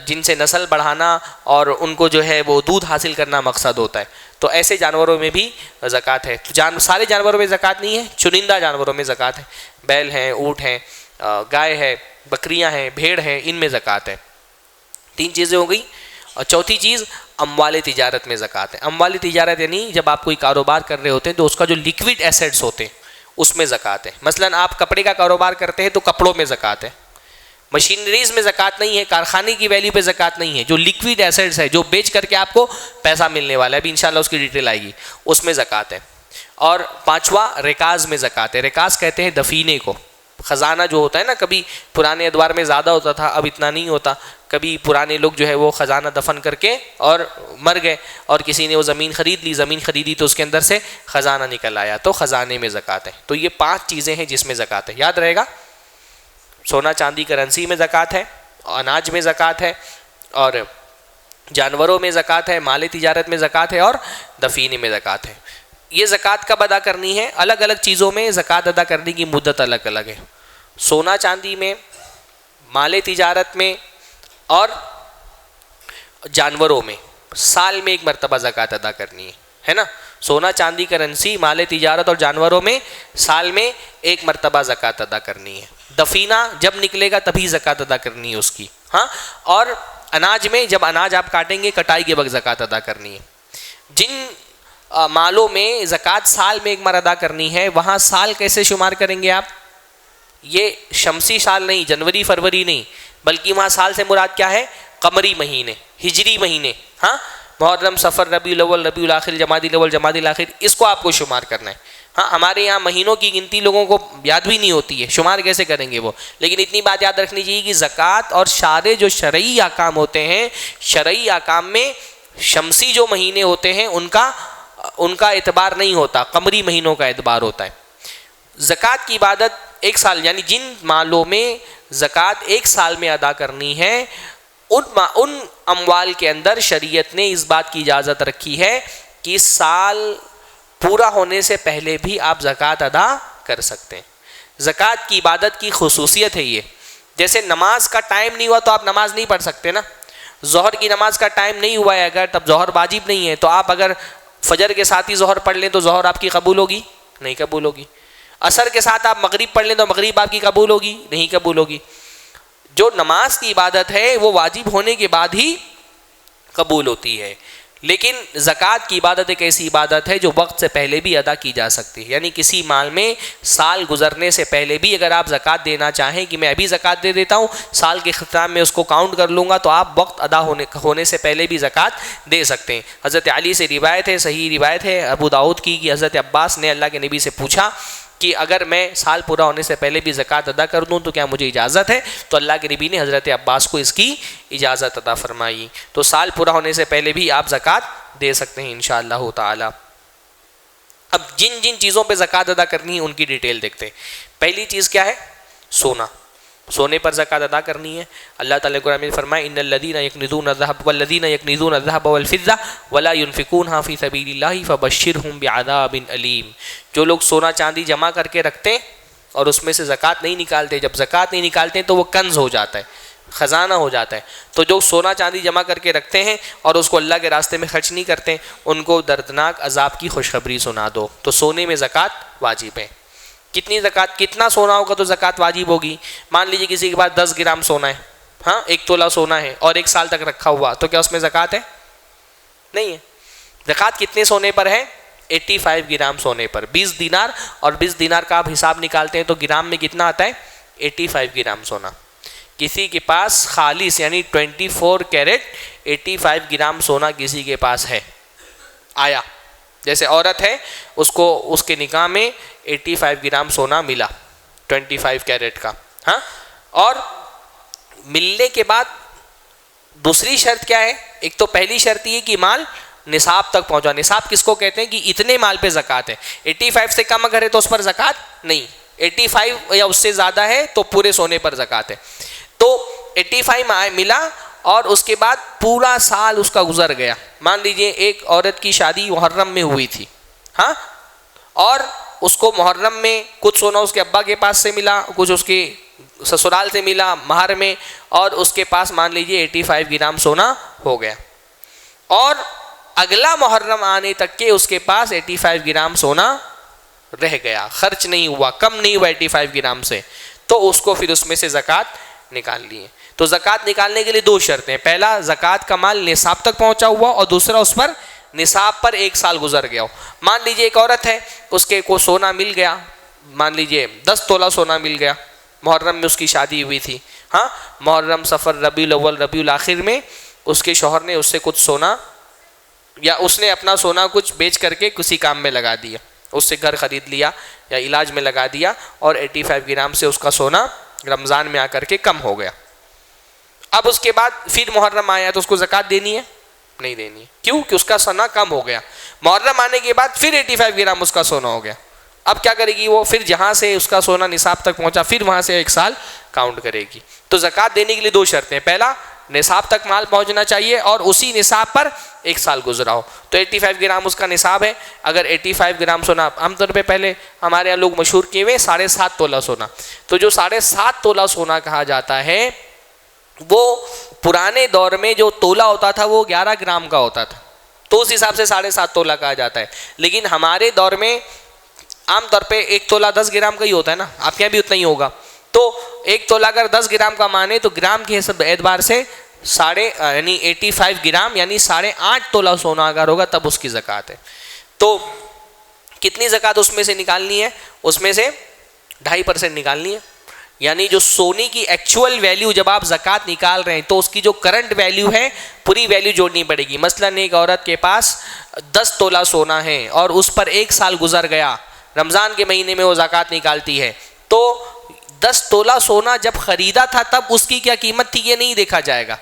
[SPEAKER 2] جن سے نسل بڑھانا اور ان کو جو ہے وہ دودھ حاصل کرنا مقصد ہوتا ہے، تو ایسے جانوروں میں بھی زکوٰۃ ہے. سارے جانوروں میں زکوٰۃ نہیں ہے، چنندہ جانوروں میں زکوٰۃ ہے. بیل ہیں، اونٹ ہیں، گائے ہے، بکریاں ہیں، بھیڑ ہیں، ان میں زکوٰۃ ہے. 3 چیزیں ہو گئی. اور چوتھی چیز، اموال تجارت میں زکوٰۃ ہے. اموال تجارت یعنی جب آپ کوئی کاروبار کر رہے ہوتے ہیں تو اس کا جو لیکوڈ ایسیٹس ہوتے ہیں اس میں زکوٰۃ ہے. مثلاً آپ کپڑے کا کاروبار کرتے ہیں تو کپڑوں میں زکوٰۃ ہے. مشینریز میں زکوٰۃ نہیں ہے، کارخانے کی ویلیو پہ زکوٰۃ نہیں ہے. جو لیکوڈ ایسیٹس ہے، جو بیچ کر کے آپ کو پیسہ ملنے والا ہے، ابھی انشاءاللہ اس کی ڈیٹیل آئے گی، اس میں زکوٰۃ ہے. اور 5واں، رکاز میں زکوٰۃ ہے. رکاز کہتے ہیں دفینے کو. خزانہ جو ہوتا ہے نا، کبھی پرانے ادوار میں زیادہ ہوتا تھا، اب اتنا نہیں ہوتا. کبھی پرانے لوگ جو ہے وہ خزانہ دفن کر کے اور مر گئے، اور کسی نے وہ زمین خریدی تو اس کے اندر سے خزانہ نکل آیا، تو خزانے میں زکوٰۃ ہے. تو یہ 5 چیزیں ہیں جس میں زکوٰۃ ہے. یاد رہے گا، سونا چاندی کرنسی میں زکوٰۃ ہے، اناج میں زکوٰۃ ہے، اور جانوروں میں زکوٰۃ ہے، مال تجارت میں زکوٰۃ ہے، اور دفینے میں زکوٰۃ ہے. یہ زکوٰۃ کب ادا کرنی ہے؟ الگ الگ چیزوں میں زکوٰۃ ادا کرنے کی مدت الگ الگ ہے. سونا چاندی میں، مال تجارت میں، اور جانوروں میں سال میں 1 مرتبہ زکوٰۃ ادا کرنی ہے نا. سونا چاندی کرنسی، مال تجارت اور جانوروں میں سال میں 1 مرتبہ زکوٰۃ ادا کرنی ہے. دفینہ جب نکلے گا تبھی زکوٰۃ ادا کرنی ہے اس کی. ہاں، اور اناج میں جب اناج آپ کاٹیں گے کٹائی کے وقت زکوٰۃ ادا کرنی ہے. جن مالوں میں زکوٰۃ سال میں 1 بار ادا کرنی ہے، وہاں سال کیسے شمار کریں گے آپ؟ یہ شمسی سال نہیں، جنوری فروری نہیں، بلکہ وہاں سال سے مراد کیا ہے؟ قمری مہینے، ہجری مہینے. ہاں، محرم، صفر، ربیع الاول، ربیع الاخر، جمادی الاول، جمادی الاخر، اس کو آپ کو شمار کرنا ہے. ہاں، ہمارے یہاں مہینوں کی گنتی لوگوں کو یاد بھی نہیں ہوتی ہے، شمار کیسے کریں گے وہ. لیکن اتنی بات یاد رکھنی چاہیے کہ زکوٰۃ اور سارے جو شرعی احکام ہوتے ہیں، شرعی احکام میں شمسی جو مہینے ہوتے ہیں ان کا اعتبار نہیں ہوتا، قمری مہینوں کا اعتبار ہوتا ہے. زکوٰۃ کی عبادت 1 سال، یعنی جن مالوں میں زکوٰۃ 1 سال میں ادا کرنی ہے، ان اموال کے اندر شریعت نے اس بات کی اجازت رکھی ہے کہ سال پورا ہونے سے پہلے بھی آپ زکوٰۃ ادا کر سکتے ہیں. زکوٰۃ کی عبادت کی خصوصیت ہے یہ. جیسے نماز کا ٹائم نہیں ہوا تو آپ نماز نہیں پڑھ سکتے نا. ظہر کی نماز کا ٹائم نہیں ہوا ہے اگر، تب ظہر واجب نہیں ہے. تو آپ اگر فجر کے ساتھ ہی ظہر پڑھ لیں تو ظہر آپ کی قبول ہوگی؟ نہیں قبول ہوگی. عصر کے ساتھ آپ مغرب پڑھ لیں تو مغرب آپ کی قبول ہوگی؟ نہیں قبول ہوگی. جو نماز کی عبادت ہے وہ واجب ہونے کے بعد ہی قبول ہوتی ہے. لیکن زکوٰۃ کی عبادت ایک ایسی عبادت ہے جو وقت سے پہلے بھی ادا کی جا سکتی ہے. یعنی کسی مال میں سال گزرنے سے پہلے بھی اگر آپ زکوٰۃ دینا چاہیں کہ میں ابھی زکوٰۃ دے دیتا ہوں، سال کے اختتام میں اس کو کاؤنٹ کر لوں گا، تو آپ وقت ادا ہونے سے پہلے بھی زکوٰۃ دے سکتے ہیں. حضرت علی سے روایت ہے، صحیح روایت ہے ابو داؤد کی، کہ حضرت عباس نے اللہ کے نبی سے پوچھا کہ اگر میں سال پورا ہونے سے پہلے بھی زکوٰۃ ادا کر دوں تو کیا مجھے اجازت ہے؟ تو اللہ کے نبی نے حضرت عباس کو اس کی اجازت عطا فرمائی. تو سال پورا ہونے سے پہلے بھی آپ زکوٰۃ دے سکتے ہیں انشاءاللہ تعالی. اب جن چیزوں پہ زکوٰۃ ادا کرنی ہے ان کی ڈیٹیل دیکھتے ہیں. پہلی چیز کیا ہے؟ سونا. سونے پر زکوٰۃ ادا کرنی ہے. اللہ تعالیٰ قرآن میں فرمائے ان الذین یکنزون الذهب والذین یکنزون الذهب والفضة ولا ينفقونها فی سبیل اللہ فبشرهم بعذاب علیم. جو لوگ سونا چاندی جمع کر کے رکھتے ہیں اور اس میں سے زکوٰۃ نہیں نکالتے، جب زکوٰۃ نہیں نکالتے تو وہ کنز ہو جاتا ہے، خزانہ ہو جاتا ہے. تو جو سونا چاندی جمع کر کے رکھتے ہیں اور اس کو اللہ کے راستے میں خرچ نہیں کرتے، ان کو دردناک عذاب کی خوشخبری سنا دو. تو سونے میں زکوٰۃ واجب ہے. کتنی زکوٰۃ؟ کتنا سونا ہوگا تو زکوٰۃ واجب ہوگی؟ مان لیجیے کسی کے پاس 10 گرام سونا ہے، ہاں 1 تولہ سونا ہے اور 1 سال تک رکھا ہوا، تو کیا اس میں زکوٰۃ ہے؟ نہیں ہے. زکوٰۃ کتنے سونے پر ہے؟ 85 گرام سونے پر. 20 دینار، اور 20 دینار کا آپ حساب نکالتے ہیں تو گرام میں کتنا آتا ہے؟ 85 گرام سونا. کسی کے پاس خالص یعنی 24 کیرٹ 85 گرام سونا کسی کے پاس ہے، آیا جیسے عورت ہے اس کو اس کے نکاح میں 85 گرام سونا ملا 25 کیرٹ کا. ہاں، اور ملنے کے بعد دوسری شرط کیا ہے؟ ایک تو پہلی شرط یہ کہ مال نصاب تک پہنچا. نصاب کس کو کہتے ہیں کہ اتنے مال پہ زکوٰۃ ہے. 85 سے کم اگر ہے تو اس پر زکوٰۃ نہیں, 85 یا اس سے زیادہ ہے تو پورے سونے پر زکوٰۃ ہے. تو 85 ملا اور اس کے بعد پورا سال اس کا گزر گیا. مان لیجئے ایک عورت کی شادی محرم میں ہوئی تھی, ہاں, اور اس کو محرم میں کچھ سونا اس کے ابا کے پاس سے ملا, کچھ اس کے سسرال سے ملا مہر میں, اور اس کے پاس مان لیجئے 85 گرام سونا ہو گیا. اور اگلا محرم آنے تک کے اس کے پاس 85 گرام سونا رہ گیا, خرچ نہیں ہوا, کم نہیں ہوا 85 گرام سے. تو اس کو پھر اس میں سے زکوٰۃ نکال لی ہے. تو زکوٰۃ نکالنے کے لیے 2 شرطیں, پہلا زکوٰۃ کا مال نصاب تک پہنچا ہوا, اور دوسرا اس پر نصاب پر 1 سال گزر گیا ہو. مان لیجئے ایک عورت ہے, اس کے کو سونا مل گیا, مان لیجئے 10 تولہ سونا مل گیا, محرم میں اس کی شادی ہوئی تھی, ہاں, محرم, صفر, ربیع الاول, ربیع الاخر میں اس کے شوہر نے اس سے کچھ سونا, یا اس نے اپنا سونا کچھ بیچ کر کے کسی کام میں لگا دیا, اس سے گھر خرید لیا یا علاج میں لگا دیا, اور 85 گرام سے اس کا سونا رمضان میں آ کر کے کم ہو گیا. اب اس کے بعد پھر محرم آیا تو اس کو زکوٰۃ دینی ہے؟ نہیں دینی ہے. کیوں؟ کہ اس کا سونا کم ہو گیا. محرم آنے کے بعد پھر 85 گرام اس کا سونا ہو گیا. اب کیا کرے گی وہ؟ پھر جہاں سے اس کا سونا نصاب تک پہنچا پھر وہاں سے 1 سال کاؤنٹ کرے گی. تو زکوٰۃ دینے کے لیے 2 شرطیں, پہلا نصاب تک مال پہنچنا چاہیے اور اسی نصاب پر 1 سال گزرا ہو. تو 85 گرام اس کا نصاب ہے. اگر 85 گرام سونا, عام طور پہ پہلے ہمارے یہاں لوگ مشہور کیے ہوئے 7.5 تولہ سونا, تو جو 7.5 تولہ سونا کہا جاتا ہے وہ پرانے دور میں جو تولہ ہوتا تھا وہ 11 گرام کا ہوتا تھا, تو اس حساب سے 7.5 تولہ کہا جاتا ہے. لیکن ہمارے دور میں عام طور پہ 1 تولہ 10 گرام کا ہی ہوتا ہے نا, آپ کے یہاں بھی اتنا ہی ہوگا. تو 1 تولہ اگر 10 گرام کا مانے تو گرام کے اعتبار سے 85 گرام یعنی 8.5 تولہ سونا اگر ہوگا تب اس کی زکوٰۃ ہے. تو کتنی زکوٰۃ اس میں سے نکالنی ہے؟ اس میں سے 2.5% نکالنی ہے. یعنی جو سونے کی ایکچوئل ویلیو جب آپ زکوٰۃ نکال رہے ہیں تو اس کی جو کرنٹ ویلیو ہے پوری ویلیو جوڑنی پڑے گی. مثلاً ایک عورت کے پاس 10 تولہ سونا ہے اور اس پر 1 سال گزر گیا, رمضان کے مہینے میں وہ زکوٰۃ نکالتی ہے, تو 10 تولہ سونا جب خریدا تھا تب اس کی کیا قیمت تھی یہ نہیں دیکھا جائے گا,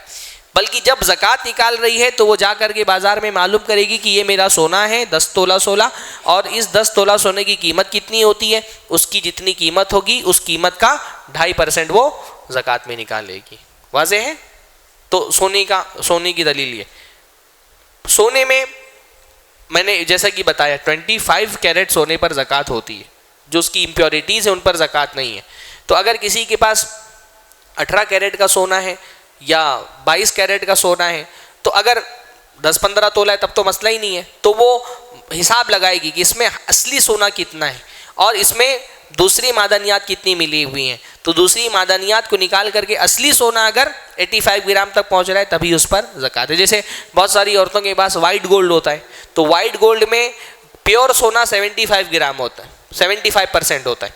[SPEAKER 2] بلکہ جب زکوٰۃ نکال رہی ہے تو وہ جا کر کے بازار میں معلوم کرے گی کہ یہ میرا سونا ہے 10 تولہ سونا, اور اس 10 تولہ سونے کی قیمت کتنی ہوتی ہے, اس کی جتنی قیمت ہوگی اس قیمت کا 2.5% وہ زکوٰۃ میں نکالے گی. واضح ہے؟ تو سونے کی دلیل یہ. سونے میں میں نے جیسا کہ بتایا 25 کیرٹ سونے پر زکوٰۃ ہوتی ہے, جو اس کی امپیورٹیز ہیں ان پر زکوٰۃ نہیں ہے. تو اگر کسی کے پاس 18 کیرٹ کا سونا ہے یا 22 کیرٹ کا سونا ہے, تو اگر 10-15 تولہ ہے تب تو مسئلہ ہی نہیں ہے, تو وہ حساب لگائے گی کہ اس میں اصلی سونا کتنا ہے اور اس میں دوسری معدنیات کتنی ملی ہوئی ہیں. تو دوسری معدنیات کو نکال کر کے اصلی سونا اگر 85 گرام تک پہنچ رہا ہے تبھی اس پر زکوٰۃ ہے. جیسے بہت ساری عورتوں کے پاس وائٹ گولڈ ہوتا ہے, تو وائٹ گولڈ میں پیور سونا 75 گرام ہوتا ہے, 75% ہوتا ہے,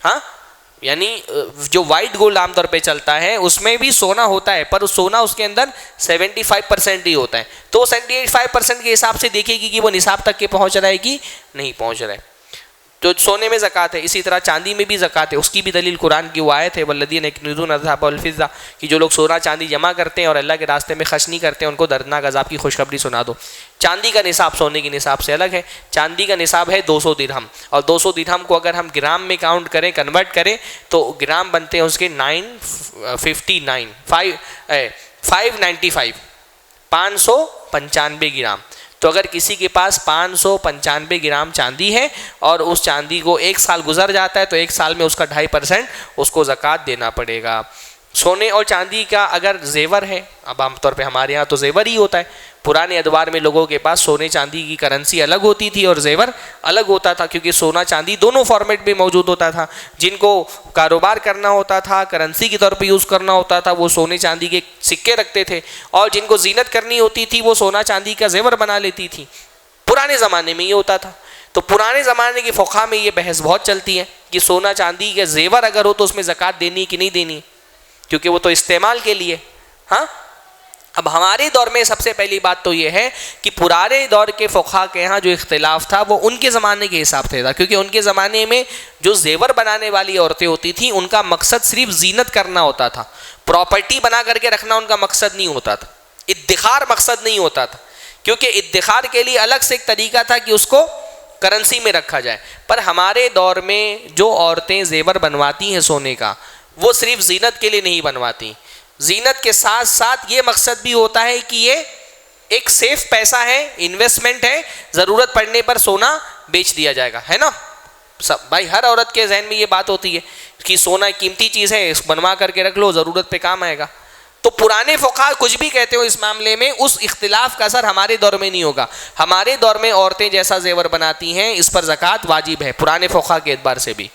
[SPEAKER 2] ہاں, یعنی جو وائٹ گولڈ عام طور پہ چلتا ہے اس میں بھی سونا ہوتا ہے پر سونا اس کے اندر 75% ہی ہوتا ہے. تو 75% کے حساب سے دیکھے گی کہ وہ نصاب تک کے پہنچ رہا ہے کہ نہیں پہنچ رہا ہے. تو سونے میں زکوٰۃ ہے. اسی طرح چاندی میں بھی زکوٰۃ ہے. اس کی بھی دلیل قرآن کی وہ آیت ہے والذین یکنزون الذهب والفضة, کہ جو لوگ سونا چاندی جمع کرتے ہیں اور اللہ کے راستے میں خرچ نہیں کرتے ہیں ان کو دردناک عذاب کی خوشخبری سنا دو. چاندی کا نصاب سونے کے نصاب سے الگ ہے. چاندی کا نصاب ہے 200 درہم, اور 200 درہم کو اگر ہم گرام میں کاؤنٹ کریں, کنورٹ کریں, تو گرام بنتے ہیں اس کے 595 گرام. تو اگر کسی کے پاس 595 گرام چاندی ہے اور اس چاندی کو 1 سال گزر جاتا ہے تو 1 سال میں اس کا 2.5% اس کو زکوٰۃ دینا پڑے گا. سونے اور چاندی کا اگر زیور ہے, اب عام طور پہ ہمارے ہاں تو زیور ہی ہوتا ہے, پرانے ادوار میں لوگوں کے پاس سونے چاندی کی کرنسی الگ ہوتی تھی اور زیور الگ ہوتا تھا, کیونکہ سونا چاندی دونوں فارمیٹ میں موجود ہوتا تھا. جن کو کاروبار کرنا ہوتا تھا, کرنسی کے طور پہ یوز کرنا ہوتا تھا, وہ سونے چاندی کے سکے رکھتے تھے, اور جن کو زینت کرنی ہوتی تھی وہ سونا چاندی کا زیور بنا لیتی تھی. پرانے زمانے میں یہ ہوتا تھا. تو پرانے زمانے کی فقہ میں یہ بحث بہت چلتی ہے کہ سونا چاندی کے زیور اگر ہو تو اس میں زکوٰۃ دینی کہ نہیں دینی, کیونکہ وہ تو استعمال کے لیے. ہاں, اب ہمارے دور میں سب سے پہلی بات تو یہ ہے کہ پرانے دور کے فقہا کے یہاں جو اختلاف تھا وہ ان کے زمانے کے حساب سے تھا, کیونکہ ان کے زمانے میں جو زیور بنانے والی عورتیں ہوتی تھیں ان کا مقصد صرف زینت کرنا ہوتا تھا, پراپرٹی بنا کر کے رکھنا ان کا مقصد نہیں ہوتا تھا, ادخار مقصد نہیں ہوتا تھا کیونکہ ادخار کے لیے الگ سے ایک طریقہ تھا کہ اس کو کرنسی میں رکھا جائے. پر ہمارے دور میں جو عورتیں زیور بنواتی ہیں سونے کا، وہ صرف زینت کے لیے نہیں بنواتی، زینت کے ساتھ ساتھ یہ مقصد بھی ہوتا ہے کہ یہ ایک سیف پیسہ ہے، انویسٹمنٹ ہے، ضرورت پڑنے پر سونا بیچ دیا جائے گا، ہے نا. بھائی ہر عورت کے ذہن میں یہ بات ہوتی ہے کہ سونا ایک قیمتی چیز ہے، اس بنوا کر کے رکھ لو، ضرورت پہ کام آئے گا. تو پرانے فقہا کچھ بھی کہتے ہو اس معاملے میں، اس اختلاف کا اثر ہمارے دور میں نہیں ہوگا. ہمارے دور میں عورتیں جیسا زیور بناتی ہیں اس پر زکوٰۃ واجب ہے پرانے فقہا کے اعتبار سے بھی.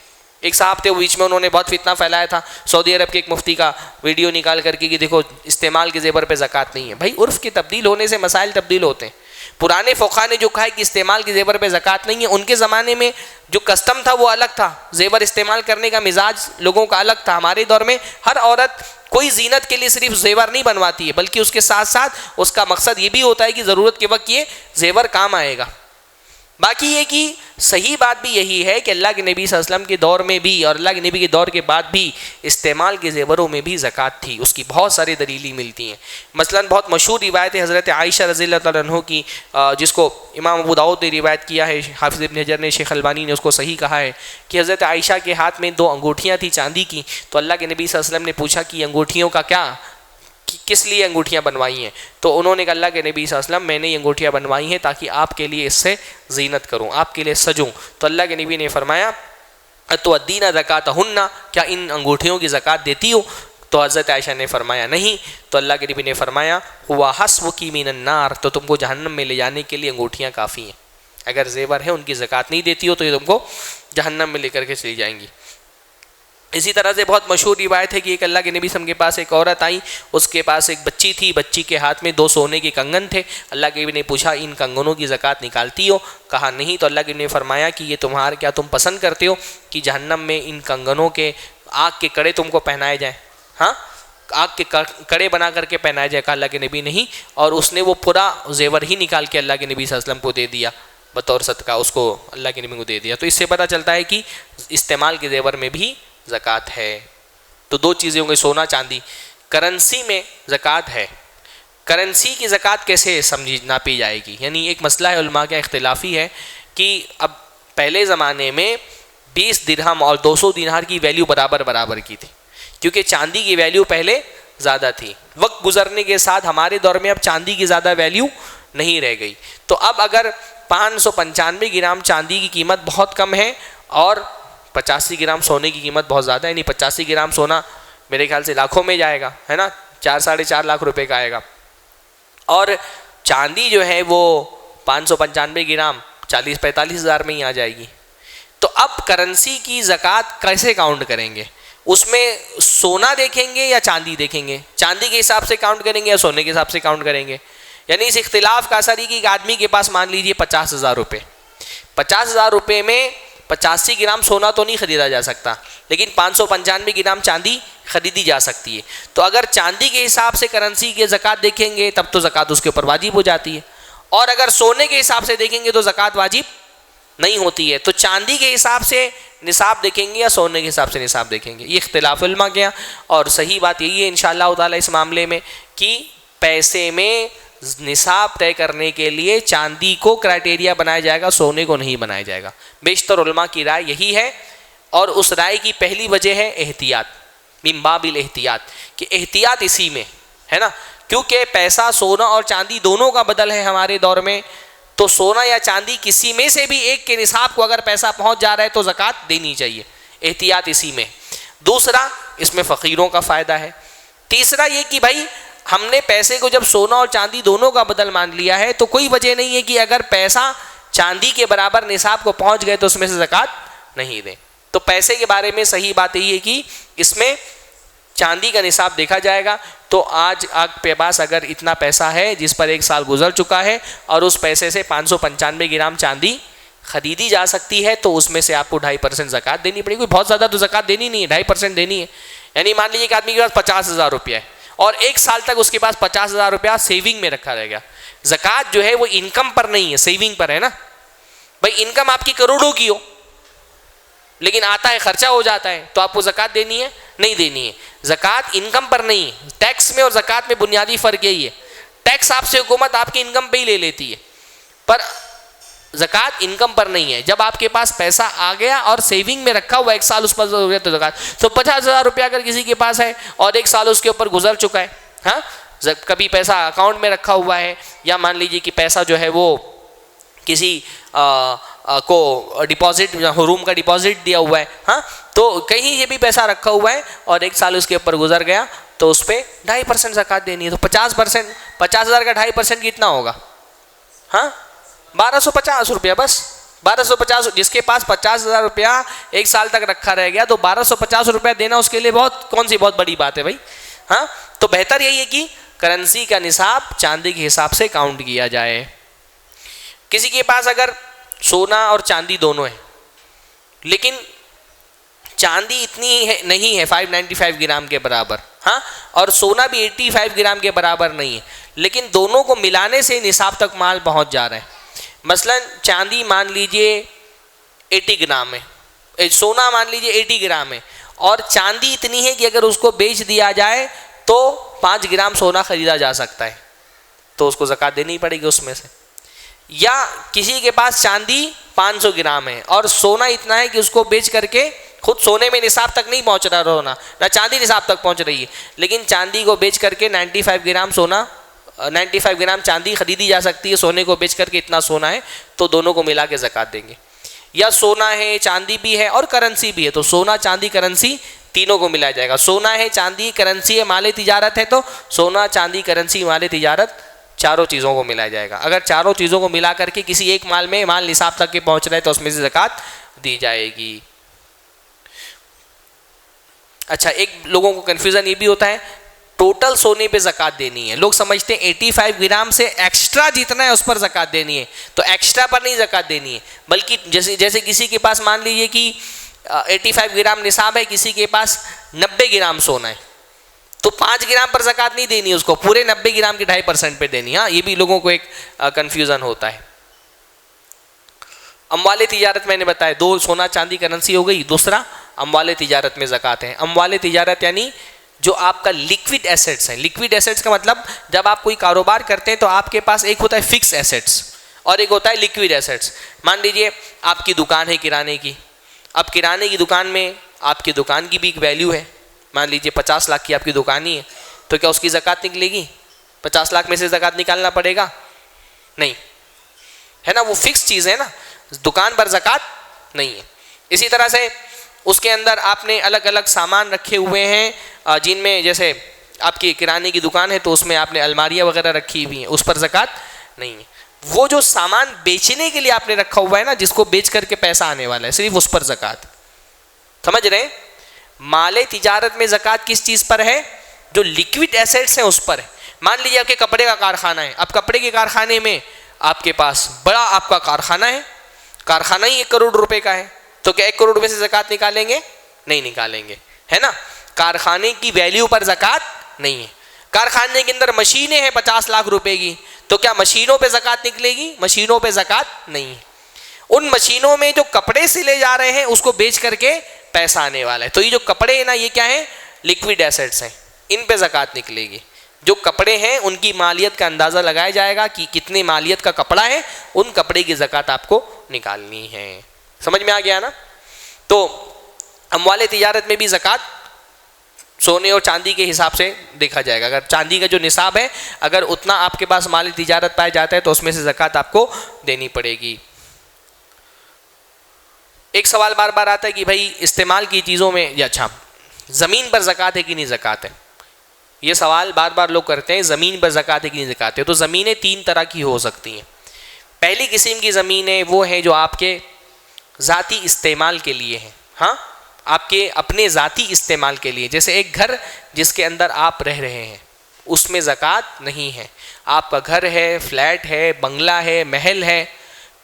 [SPEAKER 2] ایک صاحب تھے بیچ میں، انہوں نے بہت فتنہ پھیلایا تھا سعودی عرب کے ایک مفتی کا ویڈیو نکال کر کے کہ دیکھو استعمال کے زیور پہ زکوٰۃ نہیں ہے. بھائی عرف کے تبدیل ہونے سے مسائل تبدیل ہوتے ہیں. پرانے فقہا نے جو کہا ہے کہ استعمال کے زیور پہ زکوٰۃ نہیں ہے، ان کے زمانے میں جو کسٹم تھا وہ الگ تھا، زیور استعمال کرنے کا مزاج لوگوں کا الگ تھا. ہمارے دور میں ہر عورت کوئی زینت کے لیے صرف زیور نہیں بنواتی ہے، بلکہ اس کے ساتھ ساتھ اس کا مقصد یہ بھی ہوتا ہے کہ ضرورت کے وقت یہ زیور کام آئے گا. باقی یہ کہ صحیح بات بھی یہی ہے کہ اللہ کے نبی صلی اللہ علیہ وسلم کے دور میں بھی اور اللہ کے نبی کے دور کے بعد بھی استعمال کے زیوروں میں بھی زکوٰۃ تھی. اس کی بہت ساری دلیلیں ملتی ہیں. مثلاً بہت مشہور روایت ہے حضرت عائشہ رضی اللہ تعالیٰ عنہ کی، جس کو امام ابو داؤد نے روایت کیا ہے، حافظ ابن حجر نے، شیخ البانی نے اس کو صحیح کہا ہے کہ حضرت عائشہ کے ہاتھ میں 2 انگوٹھیاں تھیں چاندی کی. تو اللہ کے نبی صلی اللہ علیہ وسلم نے پوچھا کہ انگوٹھیوں کا کیا، کس لیے انگوٹھیاں بنوائی ہیں؟ تو انہوں نے کہا اللہ کے نبی صلی اللہ علیہ وسلم میں نے یہ انگوٹھیاں بنوائی ہیں تاکہ آپ کے لیے اس سے زینت کروں، آپ کے لیے سجوں. تو اللہ کے نبی نے فرمایا اتؤدین زکاتہن، کیا ان انگوٹھیوں کی زکوٰۃ دیتی ہو؟ تو حضرت عائشہ نے فرمایا نہیں. تو اللہ کے نبی نے فرمایا ہوا حسبک من النار، تو تم کو جہنم میں لے جانے کے لیے انگوٹھیاں کافی ہیں. اگر زیور ہے ان کی زکوٰۃ نہیں دیتی ہو تو یہ تم کو جہنم میں لے کر کے چلی جائیں گی. اسی طرح سے بہت مشہور روایت ہے کہ ایک اللہ کے نبی صلی اللہ علیہ وسلم کے پاس ایک عورت آئی، اس کے پاس ایک بچی تھی، بچی کے ہاتھ میں 2 سونے کے کنگن تھے. اللہ کے نبی نے پوچھا ان کنگنوں کی زکوٰۃ نکالتی ہو؟ کہا نہیں. تو اللہ کے نبی نے فرمایا کہ یہ کیا تم پسند کرتے ہو کہ جہنم میں ان کنگنوں کے آگ کے کڑے تم کو پہنائے جائیں؟ ہاں، آگ کے کڑے بنا کر کے پہنائے جائے. کہا اللہ کے نبی نہیں. اور اس نے وہ پورا زیور ہی نکال کے اللہ کے نبی صلی اللہ علیہ وسلم کو دے دیا بطور صدقہ، اس کو اللہ کے نبی کو دے دیا. تو اس سے پتہ چلتا ہے کہ استعمال کے زیور میں بھی زکوٰۃ ہے. تو 2 چیزیں ہوں گی، سونا چاندی. کرنسی میں زکوٰۃ ہے. کرنسی کی زکوٰۃ کیسے سمجھی ناپی جائے گی؟ یعنی ایک مسئلہ ہے علماء کا اختلافی ہے کہ اب پہلے زمانے میں 20 درہم اور 200 دینار کی ویلیو برابر کی تھی، کیونکہ چاندی کی ویلیو پہلے زیادہ تھی. وقت گزرنے کے ساتھ ہمارے دور میں اب چاندی کی زیادہ ویلیو نہیں رہ گئی. تو اب اگر 595 گرام چاندی کی قیمت بہت کم ہے اور 85 گرام سونے کی قیمت بہت زیادہ ہے، یعنی 85 گرام سونا میرے خیال سے لاکھوں میں جائے گا، ہے نا، 4-4.5 لاکھ روپے کا آئے گا. اور چاندی جو ہے وہ 595 گرام 40-45 ہزار میں ہی آ جائے گی. تو اب کرنسی کی زکوٰۃ کیسے کاؤنٹ کریں گے؟ اس میں سونا دیکھیں گے یا چاندی دیکھیں گے؟ چاندی کے حساب سے کاؤنٹ کریں گے یا سونے کے حساب سے کاؤنٹ کریں گے؟ یعنی اس اختلاف کا اثر یہ کہ ایک آدمی کے پاس مان لیجیے 50,000 روپے، 50,000 روپے میں 85 گرام سونا تو نہیں خریدا جا سکتا، لیکن 595 گرام چاندی خریدی جا سکتی ہے. تو اگر چاندی کے حساب سے کرنسی کی زکوٰۃ دیکھیں گے تب تو زکوٰۃ اس کے اوپر واجب ہو جاتی ہے، اور اگر سونے کے حساب سے دیکھیں گے تو زکوٰۃ واجب نہیں ہوتی ہے. تو چاندی کے حساب سے نصاب دیکھیں گے یا سونے کے حساب سے نصاب دیکھیں گے؟ یہ اختلاف علماء کے، اور صحیح بات یہی ہے انشاءاللہ تعالی اس معاملے میں کہ پیسے میں نصاب طے کرنے کے لیے چاندی کو کرائٹیریا بنایا جائے گا، سونے کو نہیں بنایا جائے گا. بیشتر علماء کی رائے یہی ہے، اور اس رائے کی پہلی وجہ ہے احتیاط، من باب الاحتیاط، کہ احتیاط اسی میں ہے نا، کیونکہ پیسہ سونا اور چاندی دونوں کا بدل ہے ہمارے دور میں. تو سونا یا چاندی کسی میں سے بھی ایک کے نصاب کو اگر پیسہ پہنچ جا رہا ہے تو زکوٰۃ دینی چاہیے. احتیاط اسی میں. دوسرا اس میں فقیروں کا فائدہ ہے. تیسرا یہ کہ بھائی ہم نے پیسے کو جب سونا اور چاندی دونوں کا بدل مان لیا ہے تو کوئی وجہ نہیں ہے کہ اگر پیسہ چاندی کے برابر نصاب کو پہنچ گئے تو اس میں سے زکوٰۃ نہیں دیں. تو پیسے کے بارے میں صحیح بات یہ ہے کہ اس میں چاندی کا نصاب دیکھا جائے گا. تو آج آپ کے پاس اگر اتنا پیسہ ہے جس پر 1 سال گزر چکا ہے اور اس پیسے سے 595 گرام چاندی خریدی جا سکتی ہے تو اس میں سے آپ کو 2.5% زکوٰۃ دینی پڑے گی. بہت زیادہ تو زکوٰۃ دینی نہیں ہے، 2.5% دینی ہے. یعنی مان لیجیے کہ آدمی کے پاس 50,000 روپیہ ہے اور 1 سال تک اس کے پاس 50,000 روپیہ سیونگ میں رکھا رہے گا. زکوٰۃ جو ہے وہ انکم پر نہیں ہے، سیونگ پر ہے نا. بھائی انکم آپ کی کروڑوں کی ہو لیکن آتا ہے خرچہ ہو جاتا ہے تو آپ کو زکوٰۃ دینی ہے؟ نہیں دینی ہے. زکوٰۃ انکم پر نہیں ہے. ٹیکس میں اور زکوٰۃ میں بنیادی فرق یہی ہے. ٹیکس حساب سے حکومت آپ کی انکم پہ ہی لے لیتی ہے، پر زکوٰۃ انکم پر نہیں ہے. جب آپ کے پاس پیسہ آ گیا اور سیونگ میں رکھا ہوا ایک سال اس پر ضرورت تو زکوٰۃ. تو 50,000 روپیہ اگر کسی کے پاس ہے اور ایک سال اس کے اوپر گزر چکا ہے، ہاں کبھی پیسہ اکاؤنٹ میں رکھا ہوا ہے، یا مان لیجیے کہ پیسہ جو ہے وہ کسی کو ڈپازٹ روم کا ڈپازٹ دیا ہوا ہے، ہاں تو کہیں یہ بھی پیسہ رکھا ہوا ہے اور ایک سال اس کے اوپر گزر گیا تو اس پہ 2.5% زکوٰۃ دینی ہے. تو 50%، 50,000 کا 2.5% کتنا ہوگا؟ ہاں 1250 روپیہ. بس 1250. جس کے پاس 50,000 روپیہ ایک سال تک رکھا رہ گیا تو 1250 روپیہ دینا اس کے لیے کون سی بہت بڑی بات ہے بھائی. ہاں تو بہتر یہی ہے کہ کرنسی کا نصاب چاندی کے حساب سے کاؤنٹ کیا جائے. کسی کے پاس اگر سونا اور چاندی دونوں ہیں، لیکن چاندی اتنی نہیں ہے 595 گرام کے برابر، ہاں اور سونا بھی 85 گرام کے برابر نہیں ہے، لیکن دونوں کو ملانے سے نصاب تک مال پہنچ جا رہا ہے. مثلا چاندی مان لیجئے 80 گرام ہے، سونا مان لیجئے 80 گرام ہے، اور چاندی اتنی ہے کہ اگر اس کو بیچ دیا جائے تو 5 گرام سونا خریدا جا سکتا ہے، تو اس کو زکوٰۃ دینی پڑے گی اس میں سے. یا کسی کے پاس چاندی 500 گرام ہے اور سونا اتنا ہے کہ اس کو بیچ کر کے خود سونے میں نصاب تک نہیں پہنچ رہا رونا، نہ چاندی نصاب تک پہنچ رہی ہے، لیکن چاندی کو بیچ کر کے 95 گرام سونا 95 گرام چاندی خریدی جا سکتی ہے، سونے کو بیچ کر کے اتنا سونا ہے، تو دونوں کو ملا کے زکوٰۃ دیں گے. یا سونا ہے چاندی بھی ہے اور کرنسی بھی ہے، تو سونا چاندی کرنسی تینوں کو ملایا جائے گا. سونا ہے چاندی کرنسی ہے مال تجارت ہے، تو سونا چاندی کرنسی مال تجارت چاروں چیزوں کو ملایا جائے گا. اگر چاروں چیزوں کو ملا کر کے کسی ایک مال میں مال نصاب تک کے پہنچ رہا ہے تو اس میں سے زکوٰۃ دی جائے گی. اچھا، ایک لوگوں کو کنفیوژن یہ بھی ہوتا ہے ٹوٹل سونے پہ زکوٰۃ دینی ہے. لوگ سمجھتے ہیں 85 گرام سے ایکسٹرا جتنا ہے اس پر زکوٰۃ دینی ہے، تو ایکسٹرا پر نہیں زکوٰۃ دینی ہے، بلکہ جیسے کسی کے پاس مان لیجیے کہ 85 گرام نصاب ہے، کسی کے پاس 90 گرام سونا ہے، تو 5 گرام پر زکوٰۃ نہیں دینی، اس کو پورے 90 گرام کی 2.5% پہ دینی. ہاں یہ بھی لوگوں کو ایک کنفیوژن ہوتا ہے. اموال تجارت میں نے بتایا، دو سونا چاندی کرنسی ہو گئی، دوسرا اموال تجارت میں زکوٰۃ ہے. اموال تجارت یعنی جو آپ کا لیکوڈ ایسیٹس ہیں. لیکوڈ ایسیٹس کا مطلب جب آپ کوئی کاروبار کرتے ہیں تو آپ کے پاس ایک ہوتا ہے فکس ایسیٹس اور ایک ہوتا ہے لیکوڈ ایسیٹس. مان لیجئے آپ کی دکان ہے کرانے کی، اب کرانے کی دکان میں آپ کی دکان کی بھی ایک ویلیو ہے، مان لیجئے 50 لاکھ کی آپ کی دکان ہی ہے، تو کیا اس کی زکوٰۃ نکلے گی؟ 50 لاکھ میں سے زکوٰۃ نکالنا پڑے گا؟ نہیں ہے نا، وہ فکس چیز ہے نا، دکان پر زکوٰۃ نہیں ہے. اسی طرح سے اس کے اندر آپ نے الگ الگ سامان رکھے ہوئے ہیں جن میں جیسے آپ کی کرانے کی دکان ہے تو اس میں آپ نے الماریاں وغیرہ رکھی ہوئی ہیں، اس پر زکوٰۃ نہیں ہے. وہ جو سامان بیچنے کے لیے آپ نے رکھا ہوا ہے نا، جس کو بیچ کر کے پیسہ آنے والا ہے، صرف اس پر زکوٰۃ. سمجھ رہے ہیں؟ مال تجارت میں زکوٰۃ کس چیز پر ہے؟ جو لیکوڈ ایسیٹس ہیں اس پر ہے. مان لیجیے آپ کے کپڑے کا کارخانہ ہے، اب کپڑے کے کارخانے میں آپ کے پاس بڑا آپ کا کارخانہ ہے، کارخانہ ہی 1 کروڑ روپے کا ہے، تو کیا 1 کروڑ روپے سے زکوٰۃ نکالیں گے؟ نہیں نکالیں گے، ہے نا. کارخانے کی ویلیو پر زکوٰۃ نہیں ہے. کارخانے کے اندر مشینیں ہیں 50 لاکھ روپے کی، تو کیا مشینوں پہ زکوٰۃ نکلے گی؟ مشینوں پہ زکوٰۃ نہیں ہے. ان مشینوں میں جو کپڑے سلے جا رہے ہیں اس کو بیچ کر کے پیسہ آنے والا ہے. تو یہ جو کپڑے ہیں نا، یہ کیا ہیں؟ لیکوڈ ایسیٹس ہیں، ان پہ زکوٰۃ نکلے گی. جو کپڑے ہیں ان کی مالیت کا اندازہ لگایا جائے گا کہ کتنے مالیت کا کپڑا ہے، ان کپڑے کی زکوٰۃ آپ کو نکالنی ہے. سمجھ میں آ گیا نا؟ تو اموال تجارت میں بھی زکوٰۃ سونے اور چاندی کے حساب سے دیکھا جائے گا. اگر چاندی کا جو نصاب ہے اگر اتنا آپ کے پاس مال تجارت پایا جاتا ہے تو اس میں سے زکوٰۃ آپ کو دینی پڑے گی. ایک سوال بار بار آتا ہے کہ بھائی استعمال کی چیزوں میں، یا اچھا زمین پر زکوٰۃ ہے کہ نہیں زکوٰۃ ہے؟ یہ سوال بار بار لوگ کرتے ہیں، زمین پر زکوٰۃ ہے کہ نہیں زکوٰۃ ہے؟ تو زمینیں 3 طرح کی ہو سکتی ہیں. پہلی قسم کی زمینیں وہ ہیں جو آپ کے ذاتی استعمال کے لیے ہیں. ہاں آپ کے اپنے ذاتی استعمال کے لیے، جیسے ایک گھر جس کے اندر آپ رہ رہے ہیں اس میں زکوٰۃ نہیں ہے. آپ کا گھر ہے، فلیٹ ہے، بنگلہ ہے، محل ہے،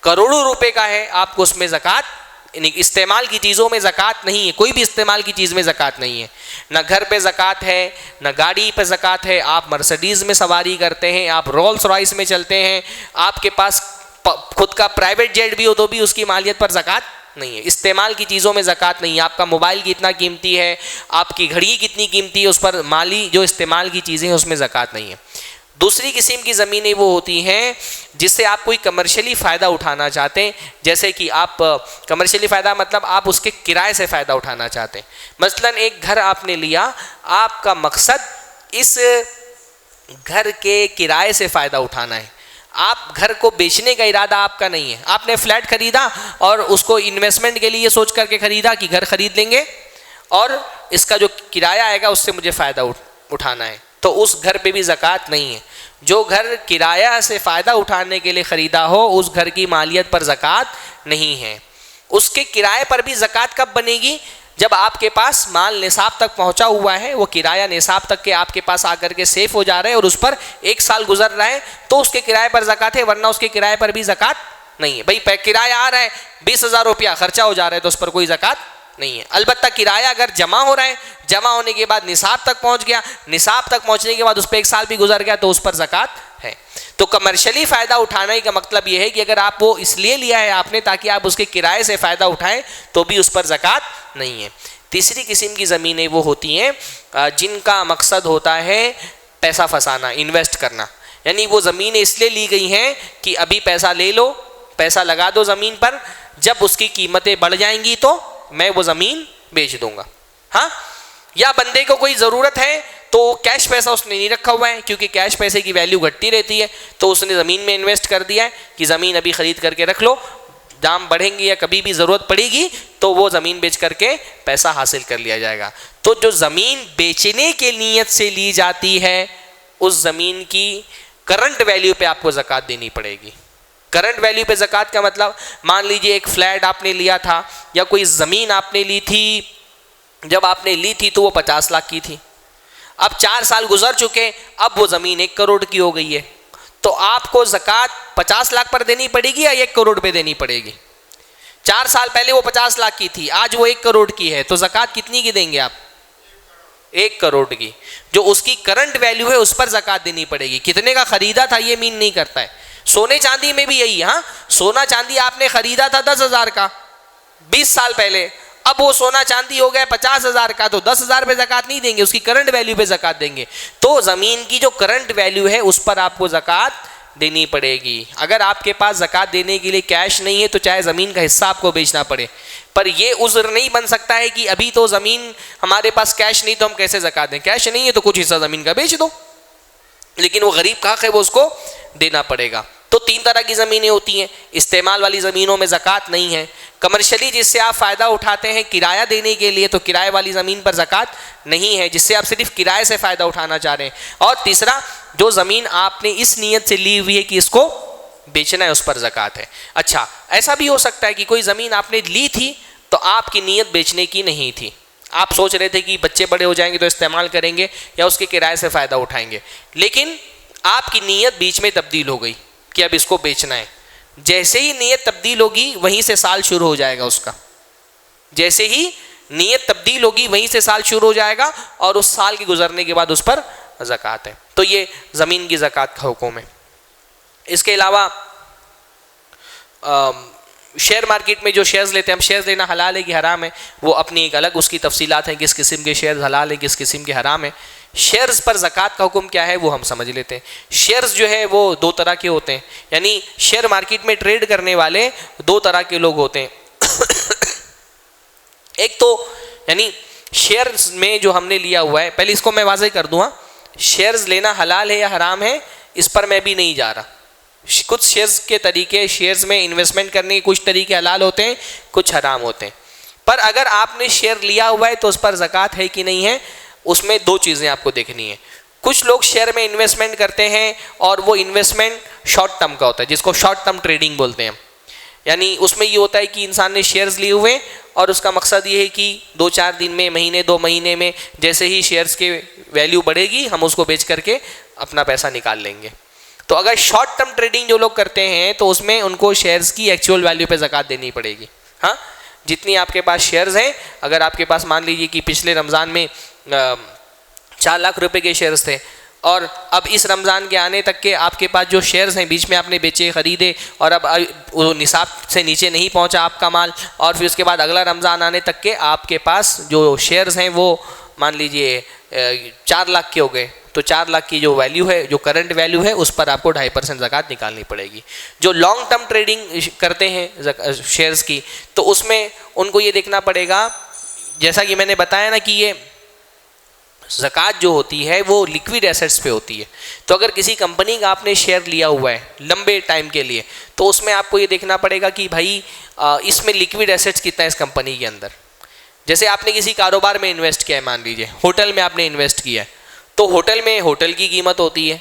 [SPEAKER 2] کروڑوں روپے کا ہے، آپ کو اس میں زکوٰۃ، استعمال کی چیزوں میں زکوٰۃ نہیں ہے. کوئی بھی استعمال کی چیز میں زکوٰۃ نہیں ہے. نہ گھر پہ زکوٰۃ ہے، نہ گاڑی پہ زکوٰۃ ہے. آپ مرسڈیز میں سواری کرتے ہیں، آپ رولس رائس میں چلتے ہیں، آپ کے پاس خود کا پرائیویٹ جیٹ بھی ہو تو بھی اس کی مالیت پر زکوٰۃ نہیں ہے. استعمال کی چیزوں میں زکوٰۃ نہیں ہے. آپ کا موبائل کتنا قیمتی ہے، آپ کی گھڑی کتنی قیمتی ہے، اس پر مالی جو استعمال کی چیزیں ہیں اس میں زکوٰۃ نہیں ہے. دوسری قسم کی زمینیں وہ ہوتی ہیں جس سے آپ کوئی کمرشلی فائدہ اٹھانا چاہتے ہیں، جیسے کہ آپ کمرشلی فائدہ مطلب آپ اس کے کرائے سے فائدہ اٹھانا چاہتے ہیں. مثلا ایک گھر آپ نے لیا، آپ کا مقصد اس گھر کے کرائے سے فائدہ اٹھانا ہے، آپ گھر کو بیچنے کا ارادہ آپ کا نہیں ہے. آپ نے فلیٹ خریدا اور اس کو انویسٹمنٹ کے لیے سوچ کر کے خریدا کہ گھر خرید لیں گے اور اس کا جو کرایہ آئے گا اس سے مجھے فائدہ اٹھانا ہے، تو اس گھر پہ بھی زکوٰۃ نہیں ہے. جو گھر کرایہ سے فائدہ اٹھانے کے لیے خریدا ہو اس گھر کی مالیت پر زکوٰۃ نہیں ہے. اس کے کرائے پر بھی زکوٰۃ کب بنے گی؟ جب آپ کے پاس مال نصاب تک پہنچا ہوا ہے، وہ کرایہ نصاب تک کے آپ کے پاس آ کر کے سیف ہو جا رہے ہیں اور اس پر 1 سال گزر رہا ہے تو اس کے کرائے پر زکوٰۃ ہے، ورنہ اس کے کرائے پر بھی زکوٰۃ نہیں ہے. بھائی کرایہ آ رہا ہے 20,000 روپیہ خرچہ ہو جا رہا ہے تو اس پر کوئی زکوٰۃ نہیں ہے. البتہ کرایہ اگر جمع ہو رہا ہے، جمع ہونے کے بعد نصاب تک پہنچ گیا، نصاب تک پہنچنے کے بعد اس پہ 1 سال بھی گزر گیا تو اس پر زکوٰۃ ہے. تو کمرشلی فائدہ اٹھانے کا مطلب یہ ہے کہ اگر آپ وہ اس لیے لیا ہے آپ نے تاکہ آپ اس کے کرائے سے فائدہ اٹھائیں تو بھی اس پر زکوٰۃ نہیں ہے. تیسری قسم کی زمینیں وہ ہوتی ہیں جن کا مقصد ہوتا ہے پیسہ پھنسانا، انویسٹ کرنا. یعنی وہ زمینیں اس لیے لی گئی ہیں کہ ابھی پیسہ لے لو، پیسہ لگا دو زمین پر، جب اس کی قیمتیں بڑھ جائیں گی تو میں وہ زمین بیچ دوں گا. ہاں، یا بندے کو کوئی ضرورت ہے تو کیش پیسہ اس نے نہیں رکھا ہوا ہے کیونکہ کیش پیسے کی ویلیو گھٹتی رہتی ہے، تو اس نے زمین میں انویسٹ کر دیا ہے کہ زمین ابھی خرید کر کے رکھ لو، دام بڑھیں گے یا کبھی بھی ضرورت پڑے گی تو وہ زمین بیچ کر کے پیسہ حاصل کر لیا جائے گا. تو جو زمین بیچنے کے نیت سے لی جاتی ہے اس زمین کی کرنٹ ویلیو پہ آپ کو زکوٰۃ دینی پڑے گی. کرنٹ ویلیو پہ زکوٰۃ کا مطلب مان لیجئے ایک فلیٹ آپ نے لیا تھا یا کوئی زمین آپ نے لی تھی، جب آپ نے لی تھی تو وہ 50 لاکھ کی تھی، اب 4 سال گزر چکے، اب وہ زمین 1 کروڑ کی ہو گئی ہے، تو آپ کو زکوٰۃ 50 لاکھ پر دینی پڑے گی یا 1 کروڑ پہ دینی پڑے گی؟ 4 سال پہلے وہ 50 لاکھ کی تھی، آج وہ 1 کروڑ کی ہے، تو زکوٰۃ کتنی کی دیں گے آپ؟ 1 کروڑ کی. جو اس کی کرنٹ ویلیو ہے اس پر زکوٰۃ دینی پڑے گی. کتنے کا خریدا تھا یہ مین نہیں کرتا ہے. سونے چاندی میں بھی یہی. ہاں، سونا چاندی آپ نے خریدا تھا 10,000 کا 20 سال پہلے، اب وہ سونا چاندی ہو گیا 50,000 کا، تو 10,000 پہ زکوٰۃ نہیں دیں گے، اس کی کرنٹ ویلیو پہ زکوٰۃ دیں گے. تو زمین کی جو کرنٹ ویلیو ہے اس پر آپ کو زکوٰۃ دینی پڑے گی. اگر آپ کے پاس زکوٰۃ دینے کے لیے کیش نہیں ہے تو چاہے زمین کا حصہ آپ کو بیچنا پڑے، پر یہ عذر نہیں بن سکتا ہے کہ ابھی تو زمین ہمارے پاس کیش نہیں تو ہم کیسے زکوٰۃ دیں. کیش نہیں ہے تو کچھ حصہ زمین کا بیچ دو، لیکن وہ غریب کا حق ہے وہ اس کو دینا پڑے گا. تو 3 طرح کی زمینیں ہوتی ہیں. استعمال والی زمینوں میں زکوٰۃ نہیں ہے. کمرشلی جس سے آپ فائدہ اٹھاتے ہیں کرایہ دینے کے لیے تو کرایہ والی زمین پر زکوٰۃ نہیں ہے، جس سے آپ صرف کرایے سے فائدہ اٹھانا چاہ رہے ہیں. اور تیسرا، جو زمین آپ نے اس نیت سے لی ہوئی ہے کہ اس کو بیچنا ہے اس پر زکوٰۃ ہے. اچھا، ایسا بھی ہو سکتا ہے کہ کوئی زمین آپ نے لی تھی تو آپ کی نیت بیچنے کی نہیں تھی، آپ سوچ رہے تھے کہ بچے بڑے ہو جائیں گے تو استعمال کریں گے یا اس کے کرائے سے فائدہ اٹھائیں گے، لیکن آپ کی نیت بیچ میں تبدیل ہو گئی کہ اب اس کو بیچنا ہے. جیسے ہی نیت تبدیل ہوگی وہیں سے سال شروع ہو جائے گا اس کا. جیسے ہی نیت تبدیل ہوگی وہیں سے سال شروع ہو جائے گا اور اس سال کے گزرنے کے بعد اس پر زکوٰۃ ہے. تو یہ زمین کی زکوٰۃ کا حکم ہے. اس کے علاوہ شیئر مارکیٹ میں جو شیئرز لیتے ہیں، ہم شیئرز لینا حلال ہے کہ حرام ہے، وہ اپنی ایک الگ اس کی تفصیلات ہیں، کس قسم کے شیئرز حلال ہیں کس قسم کے حرام ہیں. شیئرز پر زکوٰۃ کا حکم کیا ہے وہ ہم سمجھ لیتے ہیں. شیئرز جو ہے وہ 2 طرح کے ہوتے ہیں، یعنی شیئر مارکیٹ میں ٹریڈ کرنے والے 2 طرح کے لوگ ہوتے ہیں. ایک تو یعنی شیئرز میں جو ہم نے لیا ہوا ہے، پہلے اس کو میں واضح کر دوں. شیئرز لینا حلال ہے یا حرام ہے اس پر میں بھی نہیں جا رہا. کچھ شیئرز کے طریقے، شیئرز میں انویسٹمنٹ کرنے کے کچھ طریقے حلال ہوتے ہیں، کچھ حرام ہوتے ہیں. پر اگر آپ نے شیئر لیا ہوا ہے تو اس پر زکوٰۃ ہے کہ نہیں ہے، اس میں 2 چیزیں آپ کو دیکھنی ہیں. کچھ لوگ شیئر میں انویسٹمنٹ کرتے ہیں اور وہ انویسٹمنٹ شارٹ ٹرم کا ہوتا ہے، جس کو شارٹ ٹرم ٹریڈنگ بولتے ہیں. یعنی اس میں یہ ہوتا ہے کہ انسان نے شیئرز لیے ہوئے اور اس کا مقصد یہ ہے کہ 2-4 دن میں، مہینے 2 مہینے میں جیسے ہی شیئرز کے ویلیو بڑھے گی ہم اس کو بیچ کر کے اپنا پیسہ نکال لیں گے. تو اگر شارٹ ٹرم ٹریڈنگ جو لوگ کرتے ہیں تو اس میں ان کو شیئرز کی ایکچوئل ویلیو پہ زکوٰۃ دینی پڑے گی. ہاں، جتنی آپ کے پاس شیئرز ہیں، اگر آپ کے پاس مان لیجیے کہ پچھلے رمضان میں 4 لاکھ روپے کے شیئرز تھے اور اب اس رمضان کے آنے تک کے آپ کے پاس جو شیئرز ہیں بیچ میں آپ نے بیچے خریدے اور اب وہ نصاب سے نیچے نہیں پہنچا آپ کا مال، اور پھر اس کے بعد اگلا رمضان آنے تک کے آپ کے پاس جو شیئرز ہیں وہ مان لیجئے 4 لاکھ کے ہو گئے، تو 4 لاکھ کی جو ویلیو ہے، جو کرنٹ ویلیو ہے، اس پر آپ کو 2.5% زکوٰۃ نکالنی پڑے گی۔ جو لانگ ٹرم ٹریڈنگ کرتے ہیں شیئرز کی، تو اس میں ان کو یہ دیکھنا پڑے گا، جیسا کہ میں نے بتایا نا کہ یہ زکوٰۃ جو ہوتی ہے وہ لیکوڈ ایسیٹس پہ ہوتی ہے۔ تو اگر کسی کمپنی کا آپ نے شیئر لیا ہوا ہے لمبے ٹائم کے لیے، تو اس میں آپ کو یہ دیکھنا پڑے گا کہ بھائی اس میں لیکوڈ ایسیٹس کتنا ہے اس کمپنی کے اندر۔ جیسے آپ نے کسی کاروبار میں انویسٹ کیا ہے، مان لیجیے ہوٹل میں آپ نے انویسٹ کیا ہے، تو ہوٹل میں ہوٹل کی قیمت ہوتی ہے،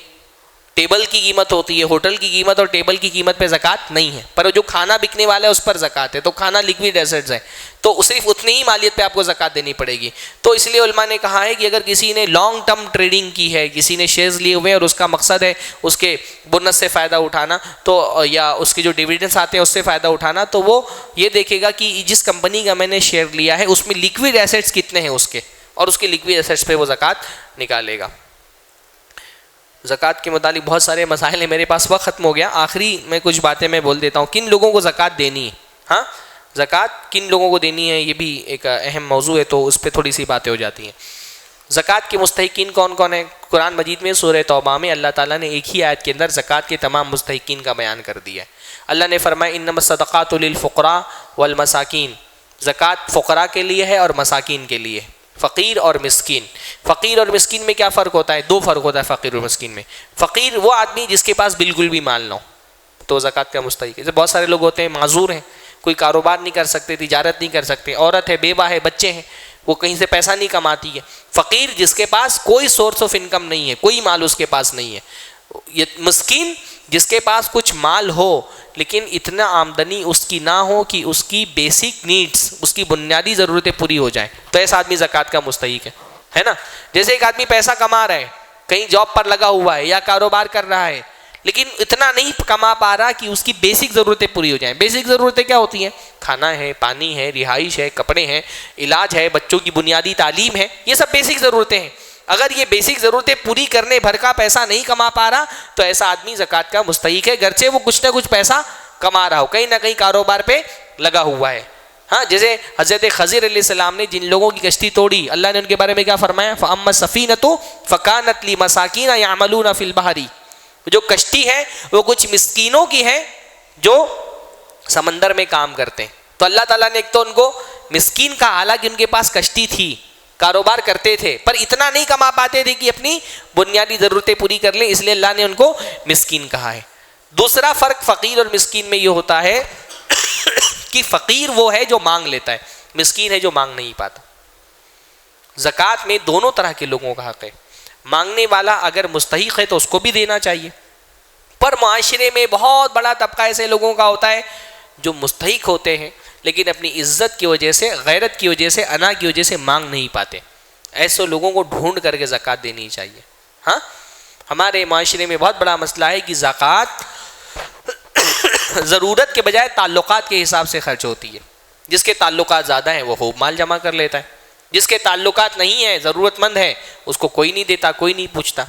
[SPEAKER 2] ٹیبل کی قیمت ہوتی ہے، ہوٹل کی قیمت اور ٹیبل کی قیمت پہ زکوٰۃ نہیں ہے، پر جو کھانا بکنے والا ہے اس پر زکوٰۃ ہے۔ تو کھانا لیکوڈ ایسیٹس ہے، تو صرف اتنی ہی مالیت پہ آپ کو زکوٰۃ دینی پڑے گی۔ تو اس لیے علماء نے کہا ہے کہ اگر کسی نے لانگ ٹرم ٹریڈنگ کی ہے، کسی نے شیئرز لیے ہوئے ہیں اور اس کا مقصد ہے اس کے بونس سے فائدہ اٹھانا، تو یا اس کے جو ڈیویڈنڈس آتے ہیں اس سے فائدہ اٹھانا، تو وہ یہ دیکھے گا کہ جس کمپنی کا میں نے شیئر لیا ہے اس میں لیکوڈ ایسیٹس کتنے ہیں اس کے، اور اس کے لیکوڈ ایسیٹس پہ وہ زکوٰۃ نکالے گا۔ زکوٰۃ کے متعلق بہت سارے مسائل ہیں، میرے پاس وقت ختم ہو گیا، آخری میں کچھ باتیں میں بول دیتا ہوں۔ کن لوگوں کو زکوٰۃ دینی ہے؟ ہاں، زکوٰۃ کن لوگوں کو دینی ہے، یہ بھی ایک اہم موضوع ہے، تو اس پہ تھوڑی سی باتیں ہو جاتی ہیں۔ زکوٰۃ کے مستحقین کون کون ہیں؟ قرآن مجید میں سورہ توبہ میں اللہ تعالیٰ نے ایک ہی آیت کے اندر زکوٰۃ کے تمام مستحقین کا بیان کر دیا ہے۔ اللہ نے فرمایا انما الصدقات للفقراء والمساکین، زکوٰۃ فقراء کے لیے ہے اور مساکین کے لیے، فقیر اور مسکین۔ فقیر اور مسکین میں کیا فرق ہوتا ہے؟ 2 فرق ہوتا ہے فقیر اور مسکین میں۔ فقیر وہ آدمی جس کے پاس بالکل بھی مال نہ ہو، تو زکوٰۃ کا مستحق ہے۔ جیسے بہت سارے لوگ ہوتے ہیں معذور ہیں، کوئی کاروبار نہیں کر سکتے، تجارت نہیں کر سکتے، عورت ہے، بیوہ ہے، بچے ہیں، وہ کہیں سے پیسہ نہیں کماتی ہے۔ فقیر جس کے پاس کوئی سورس آف انکم نہیں ہے، کوئی مال اس کے پاس نہیں ہے۔ یہ مسکین جس کے پاس کچھ مال ہو لیکن اتنا آمدنی اس کی نہ ہو کہ اس کی بیسک نیڈس، اس کی بنیادی ضرورتیں پوری ہو جائیں، تو ایسا آدمی زکوٰۃ کا مستحق ہے نا۔ جیسے ایک آدمی پیسہ کما رہا ہے، کہیں جاب پر لگا ہوا ہے یا کاروبار کر رہا ہے، لیکن اتنا نہیں کما پا رہا کہ اس کی بیسک ضرورتیں پوری ہو جائیں۔ بیسک ضرورتیں کیا ہوتی ہیں؟ کھانا ہے، پانی ہے، رہائش ہے، کپڑے ہیں، علاج ہے، بچوں کی بنیادی تعلیم ہے، یہ سب بیسک ضرورتیں ہیں۔ اگر یہ بیسک ضرورتیں پوری کرنے بھر کا پیسہ نہیں کما پا رہا تو ایسا آدمی زکوٰۃ کا مستحق ہے، گرچہ وہ کچھ نہ کچھ پیسہ کما رہا ہو، کہیں نہ کہیں کاروبار پہ لگا ہوا ہے۔ ہاں، جیسے حضرت خضر علیہ السلام نے جن لوگوں کی کشتی توڑی، اللہ نے ان کے بارے میں کیا فرمایا؟ فَأَمَّا السَّفِينَةُ فَكَانَتْ لِمَسَاكِينَ يَعْمَلُونَ فِي الْبَحْرِ، جو کشتی ہے وہ کچھ مسکینوں کی ہے جو سمندر میں کام کرتے ہیں۔ تو اللہ تعالیٰ نے ایک تو ان کو مسکین کا، حالانکہ ان کے پاس کشتی تھی، کاروبار کرتے تھے، پر اتنا نہیں کما پاتے تھے کہ اپنی بنیادی ضرورتیں پوری کر لیں، اس لیے اللہ نے ان کو مسکین کہا ہے۔ دوسرا فرق فقیر اور مسکین میں یہ ہوتا ہے کہ فقیر وہ ہے جو مانگ لیتا ہے، مسکین ہے جو مانگ نہیں پاتا۔ زکوٰۃ میں دونوں طرح کے لوگوں کا حق ہے۔ مانگنے والا اگر مستحق ہے تو اس کو بھی دینا چاہیے، پر معاشرے میں بہت بڑا طبقہ ایسے لوگوں کا ہوتا ہے جو مستحق ہوتے ہیں لیکن اپنی عزت کی وجہ سے، غیرت کی وجہ سے، انا کی وجہ سے مانگ نہیں پاتے۔ ایسے لوگوں کو ڈھونڈ کر کے زکوٰۃ دینی چاہیے۔ ہاں، ہمارے معاشرے میں بہت بڑا مسئلہ ہے کہ زکوٰۃ ضرورت کے بجائے تعلقات کے حساب سے خرچ ہوتی ہے۔ جس کے تعلقات زیادہ ہیں وہ خوب مال جمع کر لیتا ہے، جس کے تعلقات نہیں ہیں، ضرورت مند ہے، اس کو کوئی نہیں دیتا، کوئی نہیں پوچھتا۔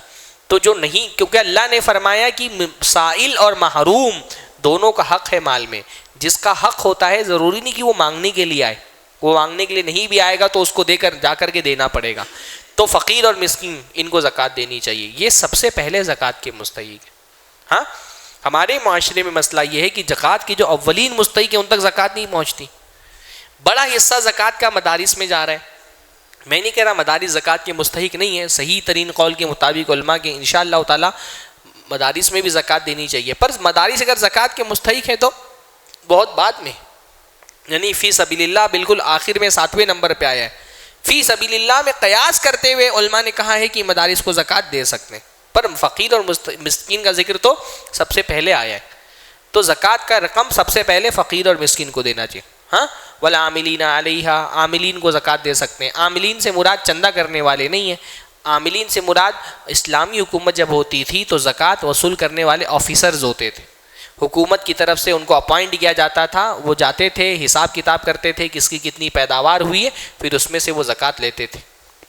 [SPEAKER 2] تو جو نہیں، کیونکہ اللہ نے فرمایا کہ سائل اور محروم دونوں کا حق ہے مال میں۔ جس کا حق ہوتا ہے ضروری نہیں کہ وہ مانگنے کے لیے آئے، وہ مانگنے کے لیے نہیں بھی آئے گا تو اس کو دے کر جا کر کے دینا پڑے گا۔ تو فقیر اور مسکین ان کو زکوٰۃ دینی چاہیے، یہ سب سے پہلے زکوٰۃ کے مستحق ہے۔ ہاں، ہمارے معاشرے میں مسئلہ یہ ہے کہ زکوٰۃ کی جو اولین مستحق ہیں ان تک زکوٰۃ نہیں پہنچتی۔ بڑا حصہ زکوٰۃ کا مدارس میں جا رہا ہے۔ میں نہیں کہہ رہا مدارس زکوٰۃ کے مستحق نہیں ہے، صحیح ترین قول کے مطابق علماء کے انشاءاللہ تعالی مدارس میں بھی زکوٰۃ دینی چاہیے، پر مدارس اگر زکوٰۃ کے مستحق ہے تو بہت بعد میں، یعنی فی سبیل اللہ بالکل آخر میں 7ویں نمبر پہ آیا ہے۔ فی سبیل اللہ میں قیاس کرتے ہوئے علماء نے کہا ہے کہ مدارس کو زکوٰۃ دے سکتے ہیں، پر فقیر اور مسکین کا ذکر تو سب سے پہلے آیا ہے۔ تو زکوٰۃ کا رقم سب سے پہلے فقیر اور مسکین کو دینا چاہیے۔ ہاں، والعاملین علیہا، عاملین کو زکوٰۃ دے سکتے ہیں۔ عاملین سے مراد چندہ کرنے والے نہیں ہیں، عاملین سے مراد اسلامی حکومت جب ہوتی تھی تو زکوٰۃ وصول کرنے والے آفیسرز ہوتے تھے، حکومت کی طرف سے ان کو اپوائنٹ کیا جاتا تھا، وہ جاتے تھے، حساب کتاب کرتے تھے کس کی کتنی پیداوار ہوئی ہے، پھر اس میں سے وہ زکوٰۃ لیتے تھے۔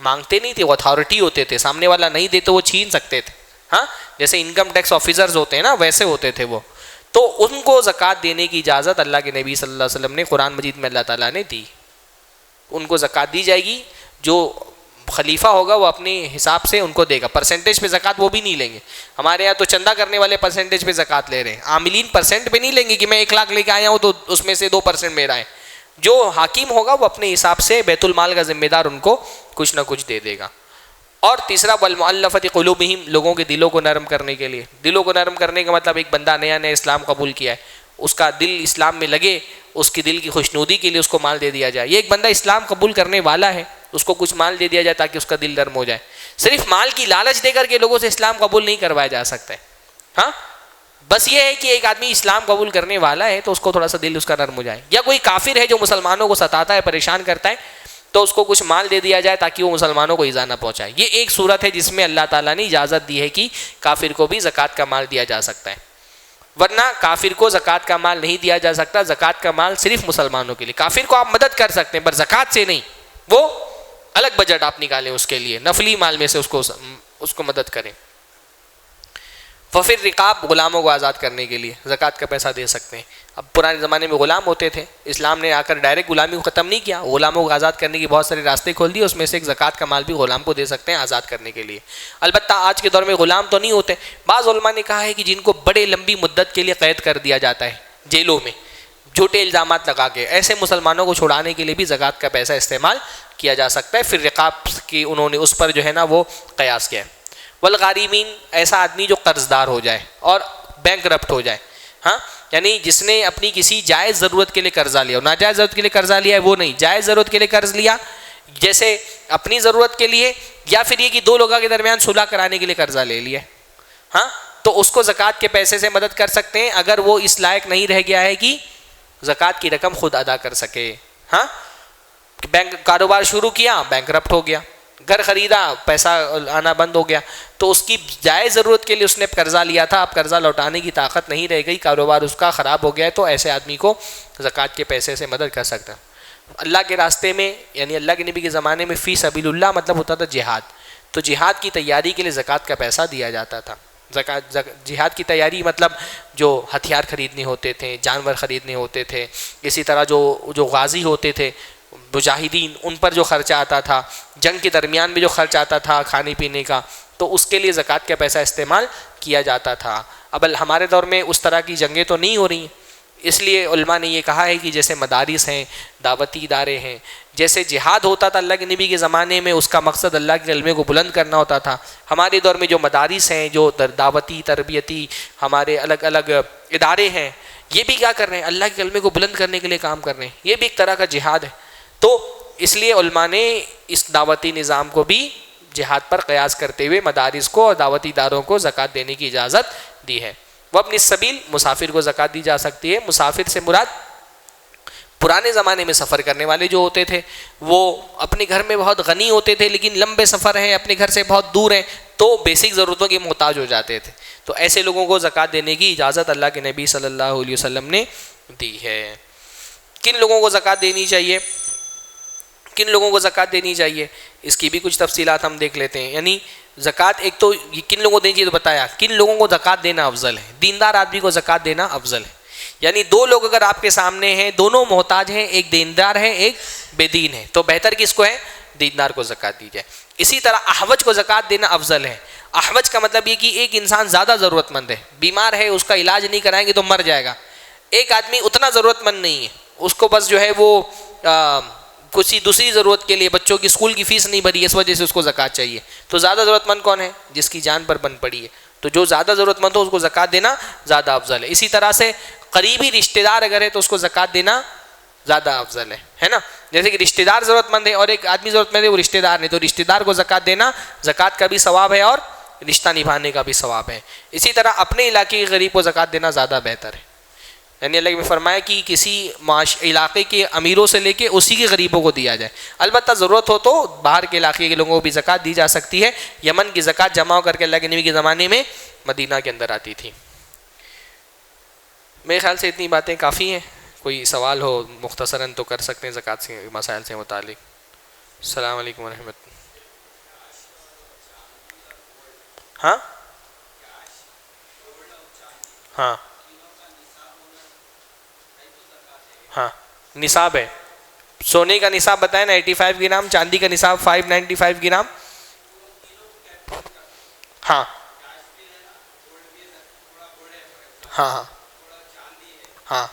[SPEAKER 2] مانگتے نہیں تھے، وہ اتھارٹی ہوتے تھے، سامنے والا نہیں دے تو وہ چھین سکتے تھے۔ ہاں، جیسے انکم ٹیکس آفیسرز ہوتے ہیں نا، ویسے ہوتے تھے وہ۔ تو ان کو زکوٰۃ دینے کی اجازت اللہ کے نبی صلی اللہ علیہ وسلم نے قرآن مجید میں اللہ تعالیٰ نے دی۔ ان کو زکوٰۃ دی جائے گی جو خلیفہ ہوگا وہ اپنے حساب سے ان کو دے گا، پرسنٹیج پہ زکوٰۃ وہ بھی نہیں لیں گے. ہمارے یہاں تو چندہ کرنے والے پرسنٹیج پہ زکوٰۃ لے رہے ہیں، عاملین پرسنٹ پہ نہیں لیں گے کہ میں 1 لاکھ لے کے آیا ہوں تو اس میں سے 2% میرا ہے. جو حاکم ہوگا وہ اپنے حساب سے بیت المال کا ذمہ دار ان کو کچھ نہ کچھ دے دے گا. اور تیسرا والمؤلفۃ قلوبہم، لوگوں کے دلوں کو نرم کرنے کے لیے. دلوں کو نرم کرنے کا مطلب ایک بندہ نیا نیا اسلام قبول کیا ہے، اس کا دل اسلام میں لگے، اس کی دل کی خوشنودی کے لیے اس کو مال دے دیا جائے. یہ ایک بندہ اسلام قبول کرنے والا ہے، اس کو کچھ مال دے دیا جائے تاکہ اس کا دل نرم ہو جائے. صرف مال کی لالچ دے کر کے لوگوں سے اسلام قبول نہیں کروایا جا سکتا ہے. ہاں بس یہ ہے کہ ایک آدمی اسلام قبول کرنے والا ہے تو اس کو تھوڑا سا دل اس کا نرم ہو جائے. یا کوئی کافر ہے جو مسلمانوں کو ستاتا ہے، پریشان کرتا ہے، تو اس کو کچھ مال دے دیا جائے تاکہ وہ مسلمانوں کو ایذا نہ پہنچائے. یہ ایک صورت ہے جس میں اللہ تعالیٰ نے اجازت دی ہے کہ کافر کو بھی زکوٰۃ کا مال دیا جا سکتا ہے. ورنہ کافر کو زکوٰۃ کا مال نہیں دیا جا سکتا. زکوٰۃ کا مال صرف مسلمانوں کے لیے. کافر کو آپ مدد کر سکتے ہیں پر زکوٰۃ سے نہیں، وہ الگ بجٹ آپ نکالیں اس کے لیے، نفلی مال میں سے اس کو مدد کریں. ففر رقاب، غلاموں کو آزاد کرنے کے لیے زکوٰۃ کا پیسہ دے سکتے ہیں. اب پرانے زمانے میں غلام ہوتے تھے، اسلام نے آ کر ڈائریکٹ غلامی کو ختم نہیں کیا، غلاموں کو آزاد کرنے کی بہت سارے راستے کھول دیے. اس میں سے ایک زکوٰۃ کا مال بھی غلام کو دے سکتے ہیں آزاد کرنے کے لیے. البتہ آج کے دور میں غلام تو نہیں ہوتے. بعض علماء نے کہا ہے کہ جن کو بڑے لمبی مدت کے لیے قید کر دیا جاتا ہے جیلوں میں جھوٹے الزامات لگا کے، ایسے مسلمانوں کو چھڑانے کے لیے بھی زکوٰۃ کا پیسہ استعمال کیا جا سکتا ہے. پھر رقاب کی انہوں نے اس پر جو ہے نا وہ قیاس کیا ہے. والغارمین، ایسا آدمی جو قرض دار ہو جائے اور بینک کرپٹ ہو جائے. ہاں یعنی جس نے اپنی کسی جائز ضرورت کے لیے قرضہ لیا، ناجائز ضرورت کے لیے قرضہ لیا ہے وہ نہیں، جائز ضرورت کے لیے قرض لیا، جیسے اپنی ضرورت کے لیے یا پھر یہ کہ دو لوگوں کے درمیان صلح کرانے کے لیے قرضہ لے لیا. ہاں تو اس کو زکوٰۃ کے پیسے سے مدد کر سکتے ہیں اگر وہ اس لائق نہیں رہ گیا ہے کہ زکوٰۃ کی رقم خود ادا کر سکے. ہاں بینک کاروبار شروع کیا، بینک کرپٹ ہو گیا، گھر خریدا، پیسہ آنا بند ہو گیا، تو اس کی جائز ضرورت کے لیے اس نے قرضہ لیا تھا، اب قرضہ لوٹانے کی طاقت نہیں رہ گئی، کاروبار اس کا خراب ہو گیا ہے، تو ایسے آدمی کو زکوٰۃ کے پیسے سے مدد کر سکتا ہے. اللہ کے راستے میں یعنی اللہ کے نبی کے زمانے میں فی سبیل اللہ مطلب ہوتا تھا جہاد، تو جہاد کی تیاری کے لیے زکوٰۃ کا پیسہ دیا جاتا تھا. جہاد کی تیاری مطلب جو ہتھیار خریدنے ہوتے تھے، جانور خریدنے ہوتے تھے، اسی طرح جو غازی ہوتے تھے مجاہدین، ان پر جو خرچہ آتا تھا، جنگ کے درمیان میں جو خرچ آتا تھا کھانے پینے کا، تو اس کے لیے زکوٰۃ کا پیسہ استعمال کیا جاتا تھا. اب ہمارے دور میں اس طرح کی جنگیں تو نہیں ہو رہی ہیں، اس لیے علماء نے یہ کہا ہے کہ جیسے مدارس ہیں، دعوتی ادارے ہیں، جیسے جہاد ہوتا تھا اللہ کے نبی کے زمانے میں، اس کا مقصد اللہ کے کلمے کو بلند کرنا ہوتا تھا. ہمارے دور میں جو مدارس ہیں، جو دعوتی تربیتی ہمارے الگ الگ ادارے ہیں، یہ بھی کیا کر رہے ہیں؟ اللہ کے کلمے کو بلند کرنے کے لیے کام کر رہے ہیں. یہ بھی ایک طرح کا جہاد ہے. تو اس لیے علماء نے اس دعوتی نظام کو بھی جہاد پر قیاس کرتے ہوئے مدارس کو اور دعوتی اداروں کو زکوٰۃ دینے کی اجازت دی ہے. وابن السبیل، مسافر کو زکوٰۃ دی جا سکتی ہے. مسافر سے مراد پرانے زمانے میں سفر کرنے والے جو ہوتے تھے، وہ اپنے گھر میں بہت غنی ہوتے تھے لیکن لمبے سفر ہیں، اپنے گھر سے بہت دور ہیں، تو بیسک ضرورتوں کے محتاج ہو جاتے تھے. تو ایسے لوگوں کو زکوٰۃ دینے کی اجازت اللہ کے نبی صلی اللہ علیہ وسلم نے دی ہے. کن لوگوں کو زکوٰۃ دینی چاہیے؟ کن لوگوں کو زکوٰۃ دینی چاہیے اس کی بھی کچھ تفصیلات ہم دیکھ لیتے ہیں. یعنی زکوٰۃ ایک تو کن لوگوں کو دینی چاہیے تو بتایا، کن لوگوں کو زکوٰۃ دینا افضل ہے. دیندار آدمی کو زکوٰۃ دینا افضل ہے. یعنی دو لوگ اگر آپ کے سامنے ہیں، دونوں محتاج ہیں، ایک دیندار ہے ایک بے دین ہے، تو بہتر کس کو ہے؟ دیندار کو زکوٰۃ دی جائے. اسی طرح احوج کو زکوٰۃ دینا افضل ہے. احوج کا مطلب یہ کہ ایک انسان زیادہ ضرورت مند ہے، بیمار ہے، اس کا علاج نہیں کرائیں گے تو مر جائے گا. ایک آدمی اتنا ضرورت مند نہیں ہے، اس کو بس جو ہے وہ کسی دوسری ضرورت کے لیے، بچوں کی اسکول کی فیس نہیں بھری، اس وجہ سے اس کو زکوٰۃ چاہیے. تو زیادہ ضرورت مند کون ہے؟ جس کی جان پر بن پڑی ہے. تو جو زیادہ ضرورت مند ہو اس کو زکوٰۃ دینا زیادہ افضل ہے. اسی طرح سے قریبی رشتہ دار اگر ہے تو اس کو زکوٰۃ دینا زیادہ افضل ہے نا. جیسے کہ رشتہ دار ضرورت مند ہے اور ایک آدمی ضرورت مند ہے، وہ رشتہ دار نہیں، تو رشتہ دار کو زکوٰۃ دینا زکوٰۃ کا بھی ثواب ہے اور رشتہ نبھانے کا بھی ثواب ہے. اسی طرح اپنے علاقے کے غریب کو زکوٰۃ دینا زیادہ بہتر ہے. یعنی اللہ نے فرمایا کہ کسی علاقے کے امیروں سے لے کے اسی کے غریبوں کو دیا جائے. البتہ ضرورت ہو تو باہر کے علاقے کے لوگوں کو بھی زکوٰۃ دی جا سکتی ہے. یمن کی زکوٰۃ جمع کر کے اللہ کے نبی کے زمانے میں مدینہ کے اندر آتی تھی. میرے خیال سے اتنی باتیں کافی ہیں. کوئی سوال ہو مختصراً تو کر سکتے ہیں زکوٰۃ سے مسائل سے متعلق. السلام علیکم ورحمۃ اللہ. ہاں ہاں ہاں نصاب ہے. سونے کا نصاب بتائیں نا 85 گرام, چاندی کا نصاب 595 گرام. ہاں ہاں ہاں ہاں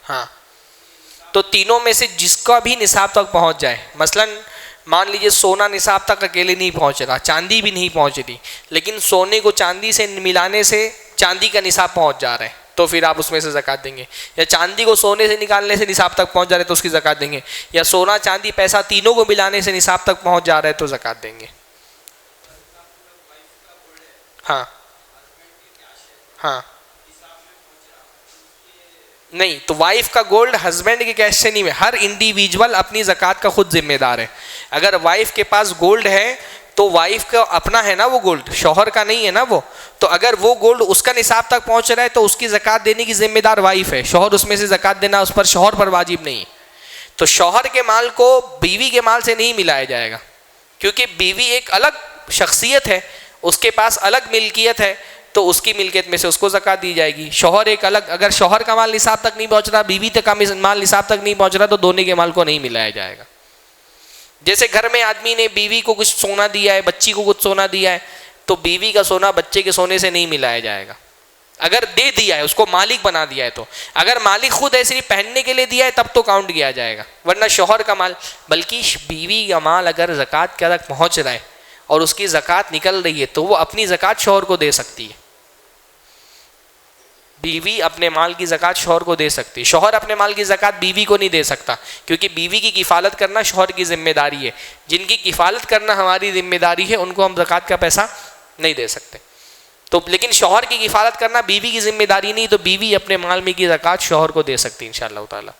[SPEAKER 2] ہاں. تو تینوں میں سے جس کا بھی نصاب تک پہنچ جائے, مثلا مان لیجئے سونا نصاب تک اکیلے نہیں پہنچ رہا, چاندی بھی نہیں پہنچ رہی, لیکن سونے کو چاندی سے ملانے سے چاندی کا نصاب پہنچ جا رہا ہے, تو پھر آپ اس میں سے زکوٰۃ دیں گے. یا چاندی کو سونے سے نکالنے سے نصاب تک پہنچ جا رہا ہے تو اس کی زکوٰۃ دیں گے. یا سونا چاندی پیسہ تینوں کو ملانے سے نصاب تک پہنچ جا رہا ہے تو زکوٰۃ دیں گے. ہاں ہاں نہیں, تو وائف کا گولڈ ہسبینڈ کے کیش سے نہیں ہے, ہر انڈیویجول اپنی زکوٰۃ کا خود ذمہ دار ہے. اگر وائف کے پاس گولڈ ہے تو وائف کا اپنا ہے نا وہ گولڈ, شوہر کا نہیں ہے نا وہ. تو اگر وہ گولڈ اس کا نصاب تک پہنچ رہا ہے تو اس کی زکوٰۃ دینے کی ذمہ دار وائف ہے, شوہر اس میں سے زکوٰۃ دینا اس پر شوہر پر واجب نہیں. تو شوہر کے مال کو بیوی کے مال سے نہیں ملایا جائے گا, کیونکہ بیوی ایک الگ شخصیت ہے, اس کے پاس الگ ملکیت ہے, تو اس کی ملکیت میں سے اس کو زکوٰۃ دی جائے گی. شوہر ایک الگ, اگر شوہر کا مال نصاب تک نہیں پہنچ رہا, بیوی تک کا مال نصاب تک نہیں پہنچ رہا, تو دونوں کے مال کو نہیں ملایا جائے گا. جیسے گھر میں آدمی نے بیوی کو کچھ سونا دیا ہے, بچی کو کچھ سونا دیا ہے, تو بیوی کا سونا بچے کے سونے سے نہیں ملایا جائے گا. اگر دے دیا ہے, اس کو مالک بنا دیا ہے, تو اگر مالک خود ہے صرف پہننے کے لیے دیا ہے تب تو کاؤنٹ کیا جائے گا, ورنہ شوہر کا مال. بلکہ بیوی کا مال اگر زکوٰۃ کے تک پہنچ رہا ہے اور اس کی زکوٰۃ نکل رہی ہے تو وہ اپنی زکوٰۃ شوہر کو دے سکتی ہے. بیوی اپنے مال کی زکوٰۃ شوہر کو دے سکتی ہے, شوہر اپنے مال کی زکوٰۃ بیوی کو نہیں دے سکتا, کیونکہ بیوی کی کفالت کرنا شوہر کی ذمہ داری ہے. جن کی کفالت کرنا ہماری ذمہ داری ہے ان کو ہم زکوٰۃ کا پیسہ نہیں دے سکتے. تو لیکن شوہر کی کفالت کرنا بیوی کی ذمہ داری نہیں, تو بیوی اپنے مال میں کی زکوٰۃ شوہر کو دے سکتی انشاءاللہ تعالی.